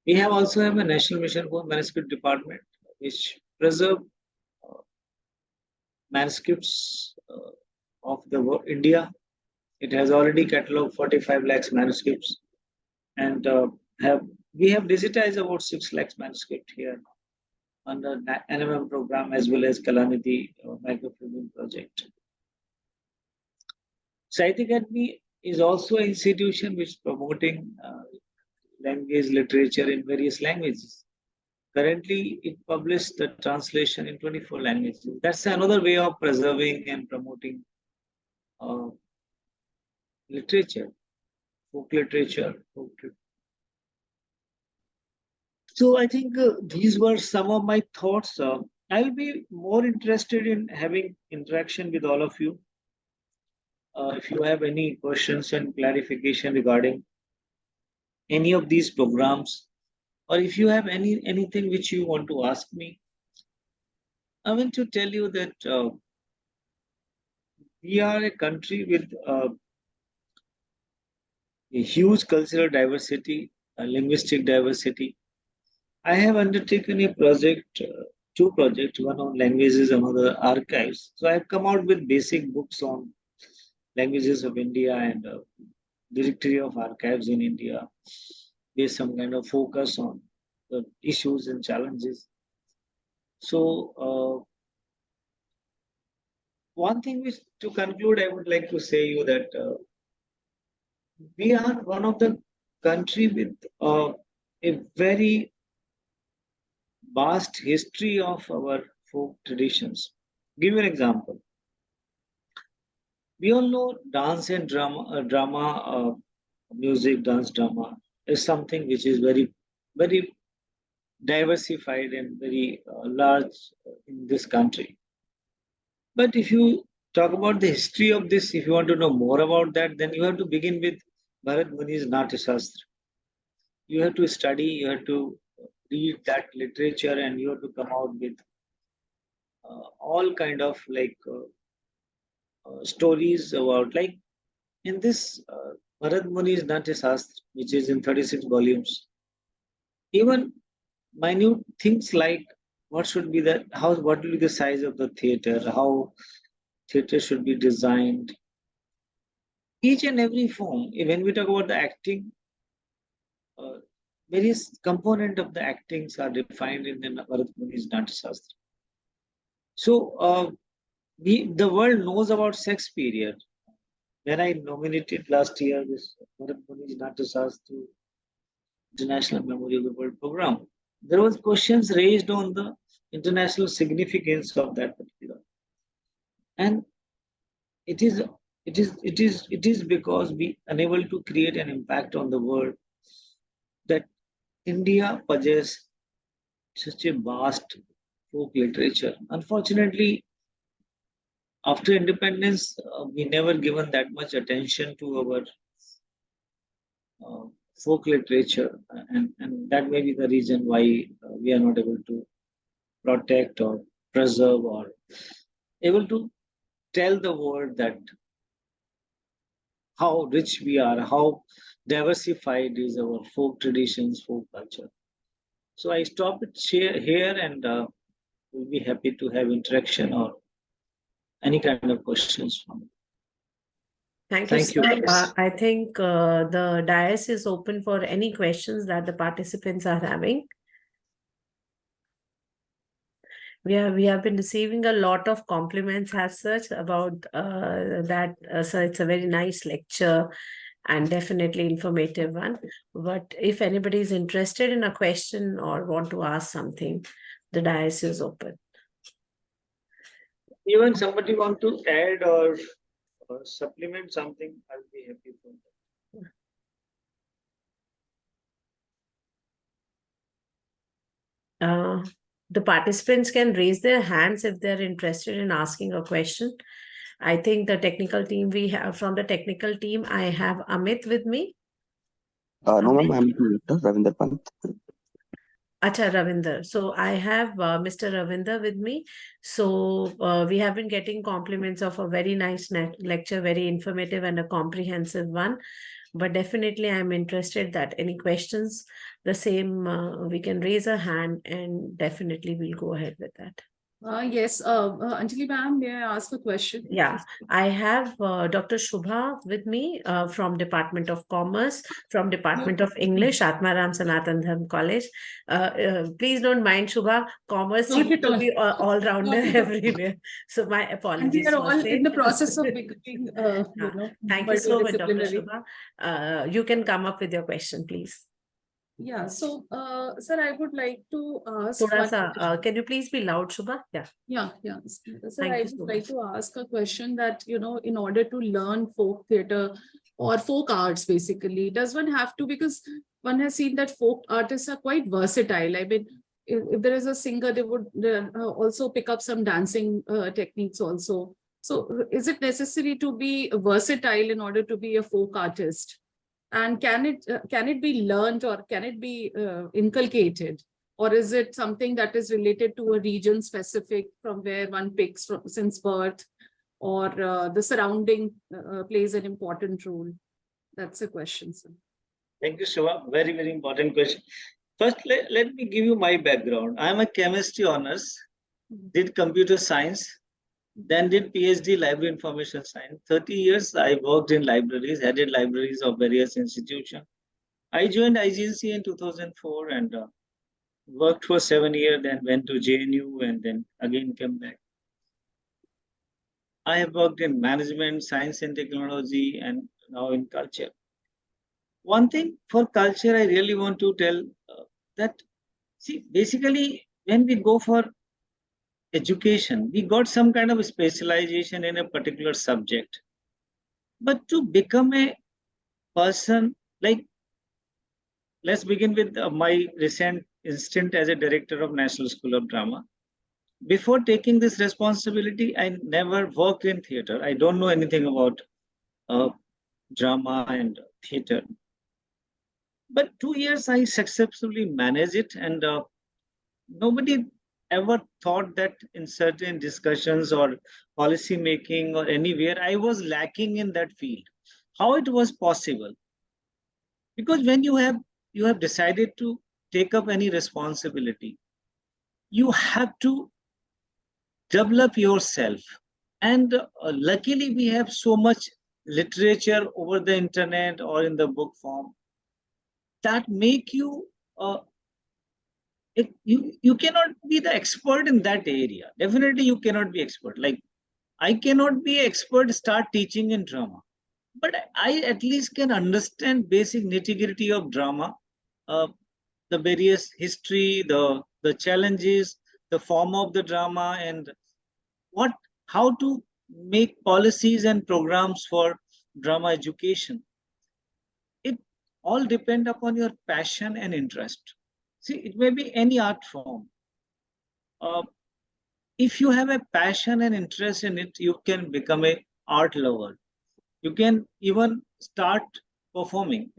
We have also have a National Mission for Manuscript Department, which preserve manuscripts of the India. It has already cataloged 45 lakhs manuscripts, and we have digitized about 6 lakhs manuscript here under NMM program as well as Kalanidhi microfilming project. Sahitya Academy is also an institution which is promoting language literature in various languages. Currently, it published the translation in 24 languages. That's another way of preserving and promoting literature, folk literature. So I think these were some of my thoughts. I'll be more interested in having interaction with all of you. If you have any questions and clarification regarding any of these programs, or if you have anything which you want to ask me, I want to tell you that we are a country with a huge cultural diversity, linguistic diversity. I have undertaken a project, two projects, one on languages, another archives. So I have come out with basic books on languages of India and directory of archives in India, with some kind of focus on the issues and challenges. So one thing which to conclude, I would like to say you that we are one of the country with a very vast history of our folk traditions. Give you an example. We all know dance and drama, music, dance, drama is something which is very diversified and very large in this country. But if you talk about the history of this, if you want to know more about that, then you have to begin with Bharat Muni's Natya Shastra. You have to study, you have to read that literature, and you have to come out with all kind of like stories about like in this Bharat Muni's Natya Shastra, which is in 36 volumes. Even minute things like what should be the how what will be the size of the theater, how theater should be designed. Each and every form. When we talk about the acting, various component of the actings are defined in the Bharat Muni's Natya Shastra. So the world knows about sex period. When I nominated last year this Bharat Muni's Natya Shastra International Memory of the World program, there was questions raised on the international significance of that particular, and it is because we unable to create an impact on the world that India possesses such a vast folk literature. Unfortunately, after independence, we never given that much attention to our folk literature, and that may be the reason why we are not able to protect or preserve or able to tell the world that how rich we are, how diversified is our folk traditions, folk culture. So I stop it here and will be happy to have interaction or any kind of questions from you. Thank you, Thank you, sir. guys. I think the dais is open for any questions that the participants are having. We have been receiving a lot of compliments as such about that. So it's a very nice lecture and definitely informative one. But if anybody is interested in a question or want to ask something, the dais is open. Even somebody want to add or supplement something, I'll be happy for that. The participants can raise their hands if they're interested in asking a question. I think the technical team we have from the technical team, I have Amit with me. No, ma'am, I'm Ravinder Pant. Acha, Ravinder. So I have Mr. Ravinder with me. So we have been getting compliments of a very nice lecture, very informative and a comprehensive one. But definitely I'm interested that any questions, the same, we can raise a hand and definitely we'll go ahead with that. Yes, Anjali ma'am, may I ask a question? Yeah, I have Dr. Shubha with me from Department of Commerce, from Department of English, Atmaram Sanatan Dharm College. Please don't mind, Shubha. Commerce seems to be all-rounder everywhere. So my apologies. And we are all in the process of becoming, Thank you so much, Dr. Shubha. You can come up with your question, please. Yeah, so, sir, I would like to ask. Can you please be loud, Shubha? Yeah. Yeah. Sir, I would like to ask a question that, in order to learn folk theatre, or folk arts, basically? Does one have to, because one has seen that folk artists are quite versatile. I mean, if there is a singer, they would also pick up some dancing techniques also. So is it necessary to be versatile in order to be a folk artist? And can it be learned, or can it be inculcated? Or is it something that is related to a region specific from where one picks from since birth, or the surrounding plays an important role? That's a question, sir. Thank you, Shiva. Very, very important question. First, let me give you my background. I'm a chemistry honors, did computer science, then did Ph.D. library information science. 30 years I worked in libraries, headed libraries of various institutions. I joined IGNC in 2004 and worked for 7 years, then went to JNU and then again came back. I have worked in management, science and technology, and now in culture. One thing for culture, I really want to tell that, see, basically, when we go for education, we got some kind of specialization in a particular subject. But to become a person, like, let's begin with my recent stint as a director of National School of Drama. Before taking this responsibility, I never worked in theater. I don't know anything about drama and theater. But 2 years I successfully managed it, and nobody ever thought that in certain discussions or policy making or anywhere I was lacking in that field. How it was possible? Because when you have decided to take up any responsibility, you have to develop yourself. And luckily we have so much literature over the internet or in the book form that make you you cannot be the expert in that area. Definitely you cannot be expert. Like, I cannot be expert start teaching in drama, but I at least can understand basic nitty-gritty of drama, the various history, the challenges, the form of the drama, and how to make policies and programs for drama education. It all depend upon your passion and interest. See, it may be any art form. If you have a passion and interest in it, you can become an art lover. You can even start performing.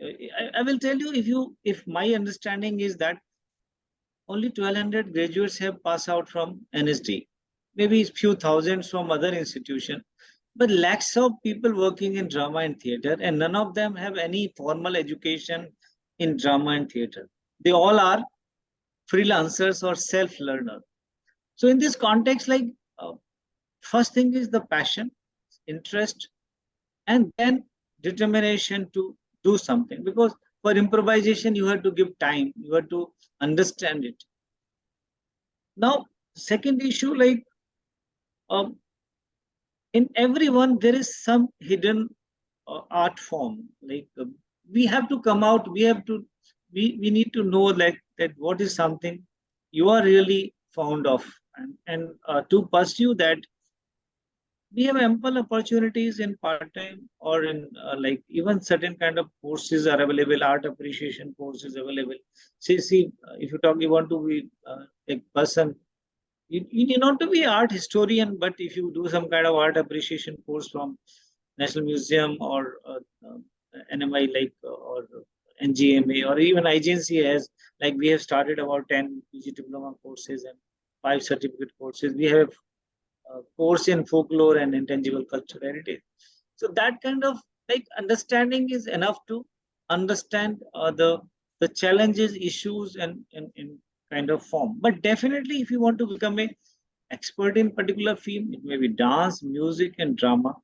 I will tell you, if my understanding is that only 1,200 graduates have passed out from NSD, maybe a few thousands from other institutions, but lakhs of people working in drama and theater, and none of them have any formal education in drama and theater. They all are freelancers or self-learner. So in this context, like, first thing is the passion, interest, and then determination to do something. Because for improvisation, you have to give time, you have to understand it. Now, second issue, like, in everyone, there is some hidden art form. Like, we have to come out, we need to know, like, that what is something you are really fond of, and to pursue that. We have ample opportunities in part-time or in like even certain kind of courses are available, art appreciation courses available. See, if you want to be a person, you need not to be art historian, but if you do some kind of art appreciation course from National Museum or NMI, like, or NGMA, or even IGNC has, like, we have started about 10 PG diploma courses and 5 certificate courses. We have course in folklore and intangible cultural heritage. So that kind of, like, understanding is enough to understand the challenges, issues, and in kind of form. But definitely, if you want to become an expert in particular field, it may be dance, music, and drama,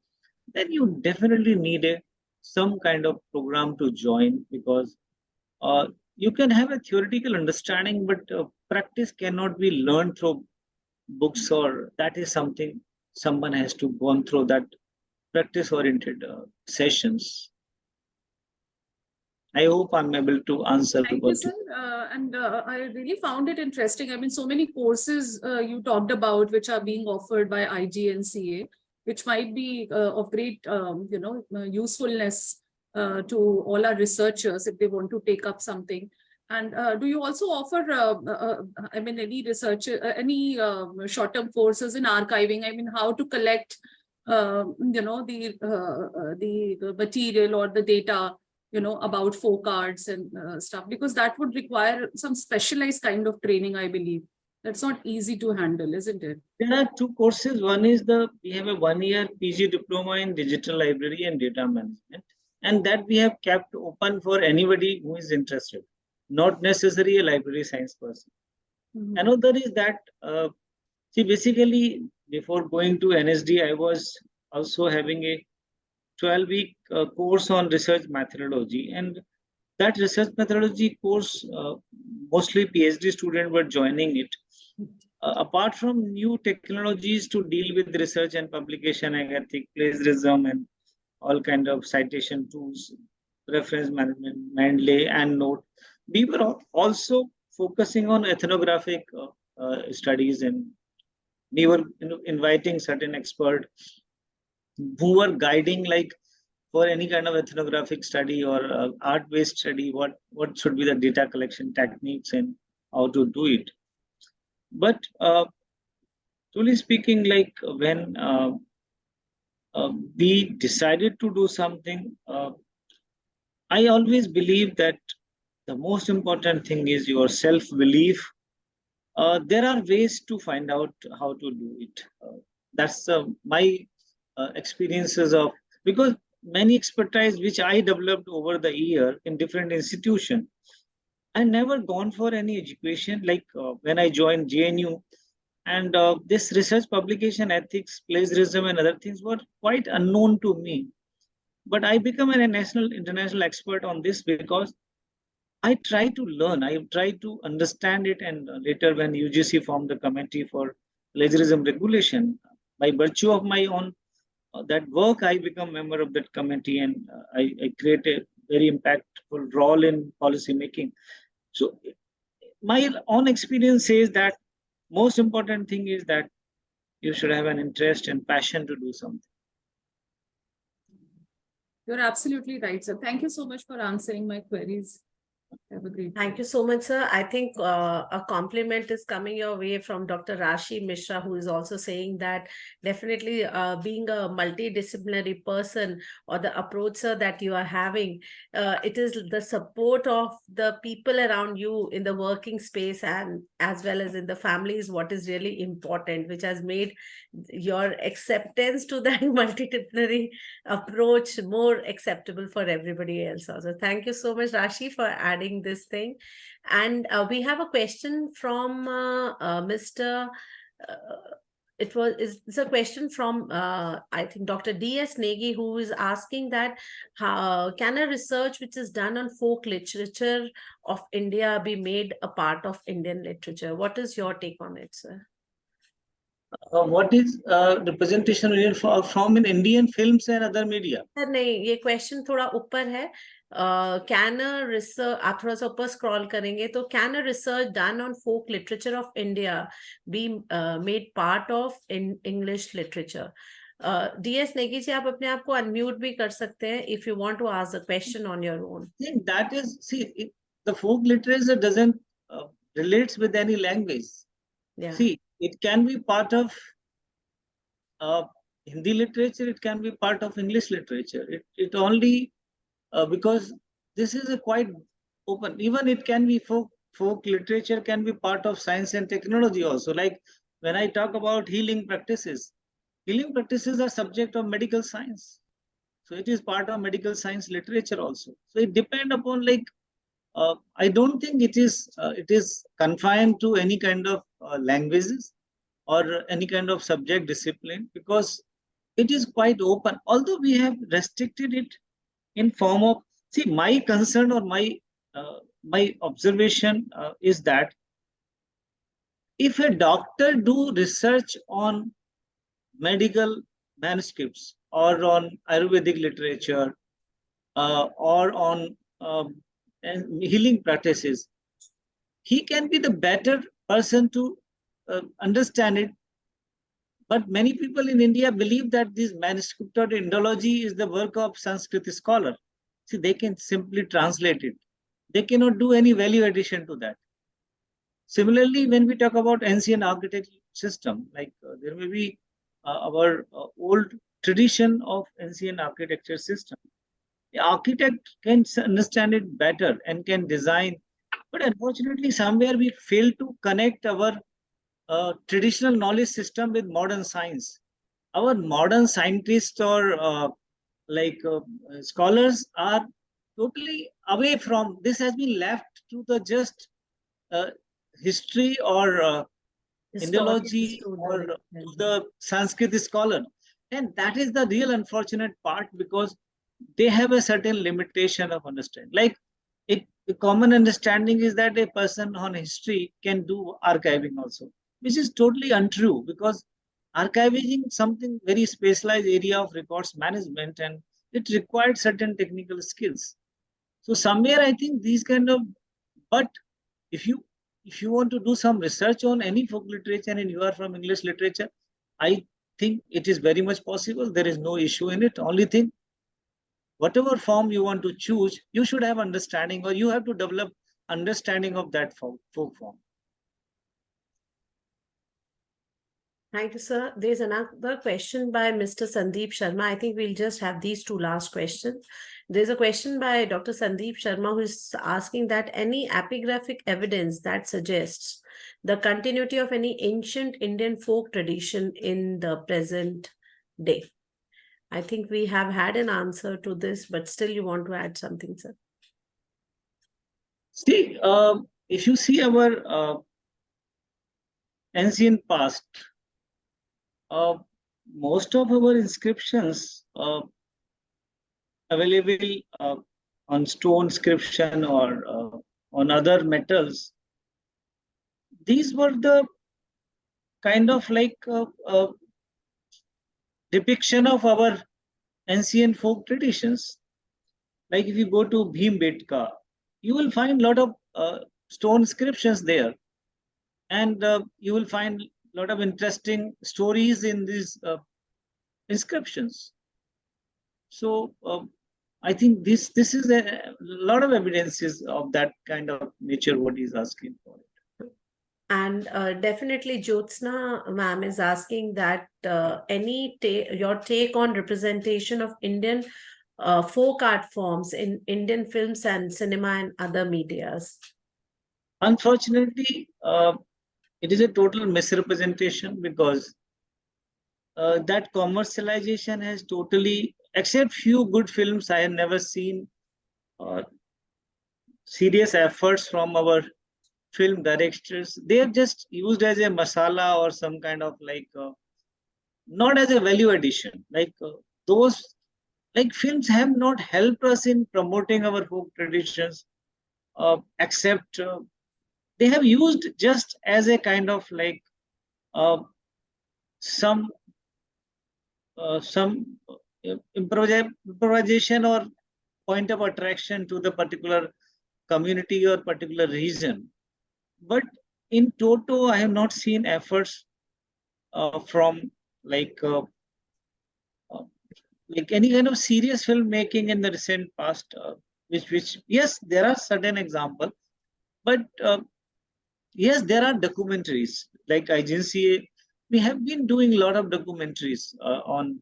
then you definitely need some kind of program to join, because you can have a theoretical understanding, but practice cannot be learned through books, or that is something someone has to go through that practice oriented sessions. I hope I'm able to answer. Thank you, sir. And I really found it interesting. I mean, so many courses you talked about which are being offered by IGNCA, which might be of great, usefulness to all our researchers if they want to take up something? And do you also offer, I mean, any research, any short-term courses in archiving? I mean, how to collect, you know, the material or the data, you know, about folk arts and stuff, because that would require some specialized kind of training, I believe. That's not easy to handle, isn't it? There are two courses. One is we have a 1-year PG diploma in digital library and data management, and that we have kept open for anybody who is interested, not necessarily a library science person. Mhm. Another is that, see, basically, before going to NSD, I was also having a 12-week course on research methodology. And that research methodology course, mostly PhD students were joining it. Apart from new technologies to deal with research and publication, ethics, plagiarism, and all kind of citation tools, reference management, Mendeley, and note, we were also focusing on ethnographic studies, and we were inviting certain experts who were guiding, like, for any kind of ethnographic study or art-based study, what should be the data collection techniques and how to do it. But truly speaking, like when we decided to do something, I always believe that the most important thing is your self-belief. There are ways to find out how to do it. That's my experiences of, because many expertise which I developed over the year in different institutions, I never gone for any education. Like when I joined JNU, and this research publication ethics, plagiarism, and other things were quite unknown to me. But I become a national, international expert on this because I try to learn, I try to understand it. And later, when UGC formed the committee for plagiarism regulation, by virtue of my own that work, I become member of that committee, and I create a very impactful role in policy making. So my own experience says that most important thing is that you should have an interest and passion to do something. You're absolutely right, sir. Thank you so much for answering my queries. Have a great day. Thank you so much, sir. I think a compliment is coming your way from Dr. Rashi Mishra, who is also saying that definitely being a multidisciplinary person, or the approach, sir, that you are having, it is the support of the people around you in the working space and as well as in the family is what is really important, which has made your acceptance to that multidisciplinary approach more acceptable for everybody else also. Thank you so much, Rashi, for adding this thing. And we have a question from Mr. It's a question from I think Dr. D.S. Negi, who is asking that how can a research which is done on folk literature of India be made a part of Indian literature? What is your take on it, sir? What is representation from in Indian films and other media? Sir नहीं, ये question थोड़ा ऊपर है. Can a research, आप थोड़ा सा ऊपर scroll करेंगे तो can a research done on folk literature of India be made part of in English literature? DS Negi ji, आप अपने आप को unmute भी कर सकते हैं if you want to ask a question on your own. I think that is, see, the folk literature doesn't relates with any language. Yeah. See, it can be part of Hindi literature, it can be part of English literature. It only because this is a quite open. Even it can be folk literature can be part of science and technology also. Like when I talk about healing practices are subject of medical science. So it is part of medical science literature also. So it depends upon, like, I don't think it is confined to any kind of languages or any kind of subject discipline, because it is quite open. Although we have restricted it in form of, see, my concern or my observation is that if a doctor do research on medical manuscripts or on Ayurvedic literature or on healing practices, he can be the better person to understand it. But many people in India believe that this manuscript or Indology is the work of Sanskrit scholar. see, they can simply translate it. They cannot do any value addition to that. Similarly, when we talk about ancient architecture system, like there may be our old tradition of ancient architecture system. The architect can understand it better and can design, but unfortunately, somewhere we fail to connect our traditional knowledge system with modern science. Our modern scientists or scholars are totally away from this. Has been left to the just uh, history or Indology or to the Sanskrit scholar. And that is the real unfortunate part, because they have a certain limitation of understanding. Like the common understanding is that a person on history can do archiving also, which is totally untrue, because archiving is something very specialized area of records management, and it required certain technical skills. So somewhere I think these kind of, but if you want to do some research on any folk literature and you are from English literature, I think it is very much possible. There is no issue in it. Only thing, whatever form you want to choose, you should have understanding, or you have to develop understanding of that folk form. Thank you, sir. There's another question by Mr. Sandeep Sharma. I think we'll just have these two last questions. There's a question by Dr. Sandeep Sharma, who is asking that any epigraphic evidence that suggests the continuity of any ancient Indian folk tradition in the present day. I think we have had an answer to this, but still you want to add something, sir? See, if you see our ancient past, most of our inscriptions available on stone inscription or on other metals, these were the kind of like depiction of our ancient folk traditions. Like if you go to Bhimbetka, you will find a lot of stone inscriptions there, and you will find a lot of interesting stories in these inscriptions. So I think this is a lot of evidences of that kind of nature what he's asking for. And definitely Jyotsna ma'am is asking that your take on representation of Indian folk art forms in Indian films and cinema and other medias. Unfortunately, it is a total misrepresentation, because that commercialization has totally, except few good films, I have never seen serious efforts from our film directors. They are just used as a masala or some kind of like, not as a value addition. Like those, like films have not helped us in promoting our folk traditions, except they have used just as a kind of like some improvisation or point of attraction to the particular community or particular region. But in toto, I have not seen efforts from like any kind of serious filmmaking in the recent past, which yes, there are certain examples, but yes, there are documentaries like agency. We have been doing a lot of documentaries on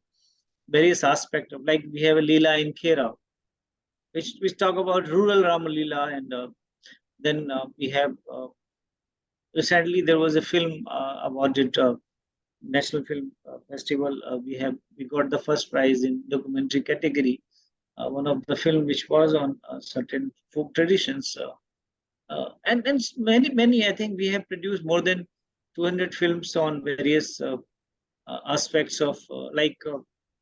various aspects of, like we have a Leela in Khera, which talk about rural Ramalila, and then we have recently there was a film about it, National Film Festival. We got the first prize in documentary category. One of the film which was on certain folk traditions, and many. I think we have produced more than 200 films on various aspects of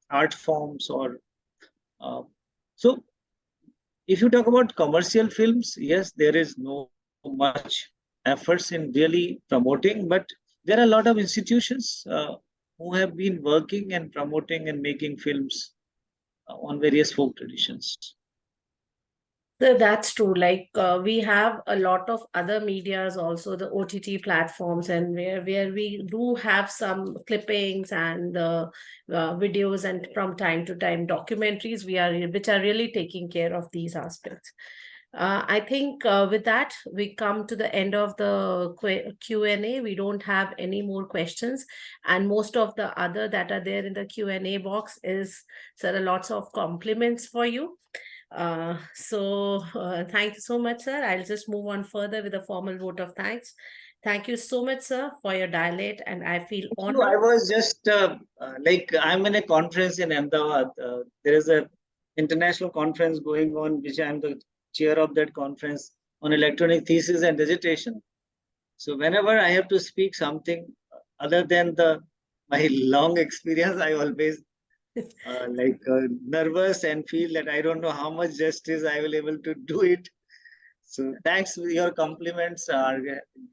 art forms or so. If you talk about commercial films, yes, there is no much efforts in really promoting, but there are a lot of institutions who have been working and promoting and making films on various folk traditions. So that's true. Like we have a lot of other medias, also the OTT platforms, and where we do have some clippings and videos, and from time to time documentaries. Which are really taking care of these aspects. I think with that we come to the end of the Q&A. We don't have any more questions, and most of the other that are there in the Q&A box is, sir, lots of compliments for you. Thank you so much, sir. I'll just move on further with a formal vote of thanks. Thank you so much, sir, for your dialect, and I feel honored. I was just like, I'm in a conference in Ahmedabad. There is a international conference going on, which I'm the chair of that conference on electronic thesis and dissertation. So whenever I have to speak something other than my long experience, I always nervous and feel that I don't know how much justice I will able to do it. So thanks, your compliments are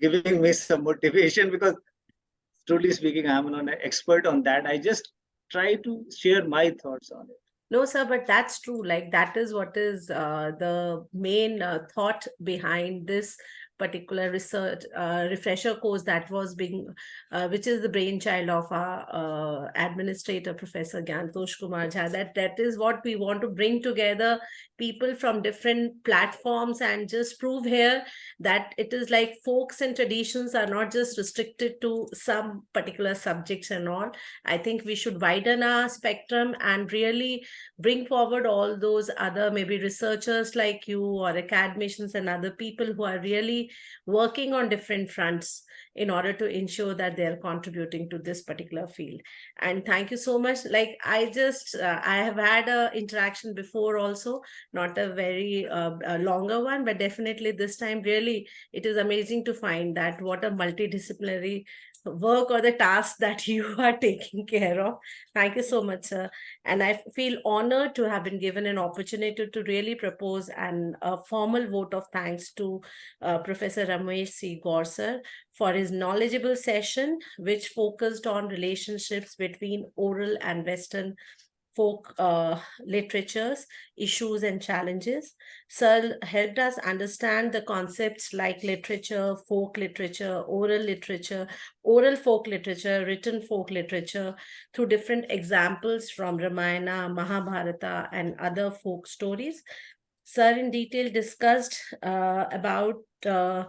giving me some motivation, because truly speaking, I'm not an expert on that. I just try to share my thoughts on it. No, sir, but that's true. Like that is what is the main thought behind this particular research refresher course that was being, which is the brainchild of our administrator, Professor Gyantosh Kumar Jha. That is what we want to bring together people from different platforms and just prove here that it is like folks and traditions are not just restricted to some particular subjects and all. I think we should widen our spectrum and really bring forward all those other maybe researchers like you or academicians and other people who are really working on different fronts in order to ensure that they're contributing to this particular field. And thank you so much. Like I have had a interaction before also, not a very a longer one, but definitely this time really it is amazing to find that what a multidisciplinary work or the task that you are taking care of. Thank you so much, sir. And I feel honored to have been given an opportunity to really propose a formal vote of thanks to Professor Ramesh C. Gaur, sir, for his knowledgeable session, which focused on relationships between oral and Western folk literatures, issues and challenges. Sir helped us understand the concepts like literature, folk literature, oral folk literature, written folk literature through different examples from Ramayana, Mahabharata and other folk stories. Sir in detail discussed about the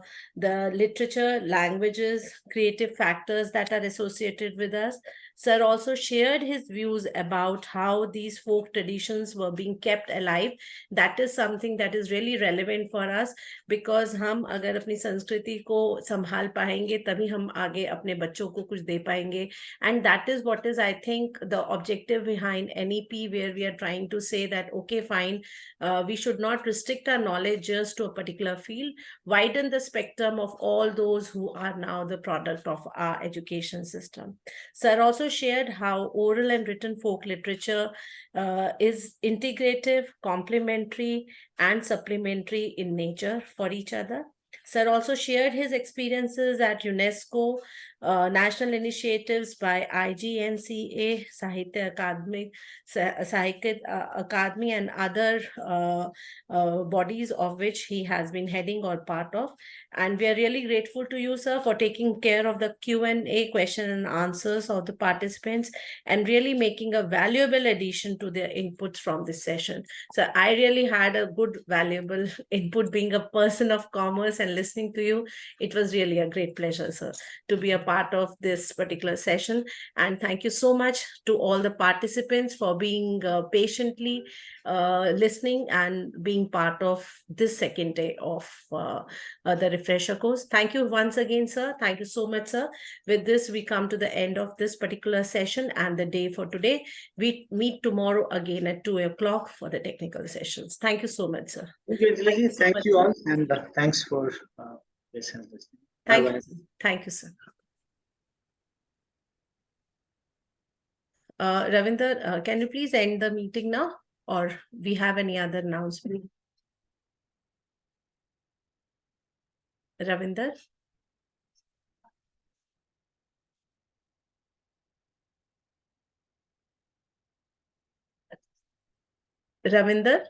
literature, languages, creative factors that are associated with us. Sir also shared his views about how these folk traditions were being kept alive. That is something that is really relevant for us, because हम अगर अपनी संस्कृति को संभाल पाएंगे तभी हम आगे अपने बच्चों को कुछ दे पाएंगे. And that is what is, I think, the objective behind NEP, where we are trying to say that, okay, fine, we should not restrict our knowledge just to a particular field, widen the spectrum of all those who are now the product of our education system. Sir also shared how oral and written folk literature is integrative, complementary, and supplementary in nature for each other. Sir also shared his experiences at UNESCO, national initiatives by IGNCA, Sahitya Academy, and other bodies of which he has been heading or part of. And we are really grateful to you, sir, for taking care of the Q&A question and answers of the participants and really making a valuable addition to their inputs from this session. So I really had a good, valuable input being a person of commerce and listening to you. It was really a great pleasure, sir, to be a part of this particular session. And thank you so much to all the participants for being patiently listening and being part of this second day of the refresher course. Thank you once again, sir. Thank you so much, sir. With this, we come to the end of this particular session and the day for today. We meet tomorrow again at 2 o'clock for the technical sessions. Thank you so much, sir. Thank you all, and thanks for listening. Thank you. Thank you, sir. Ravinder, can you please end the meeting now, or we have any other announcement? Ravinder? Ravinder?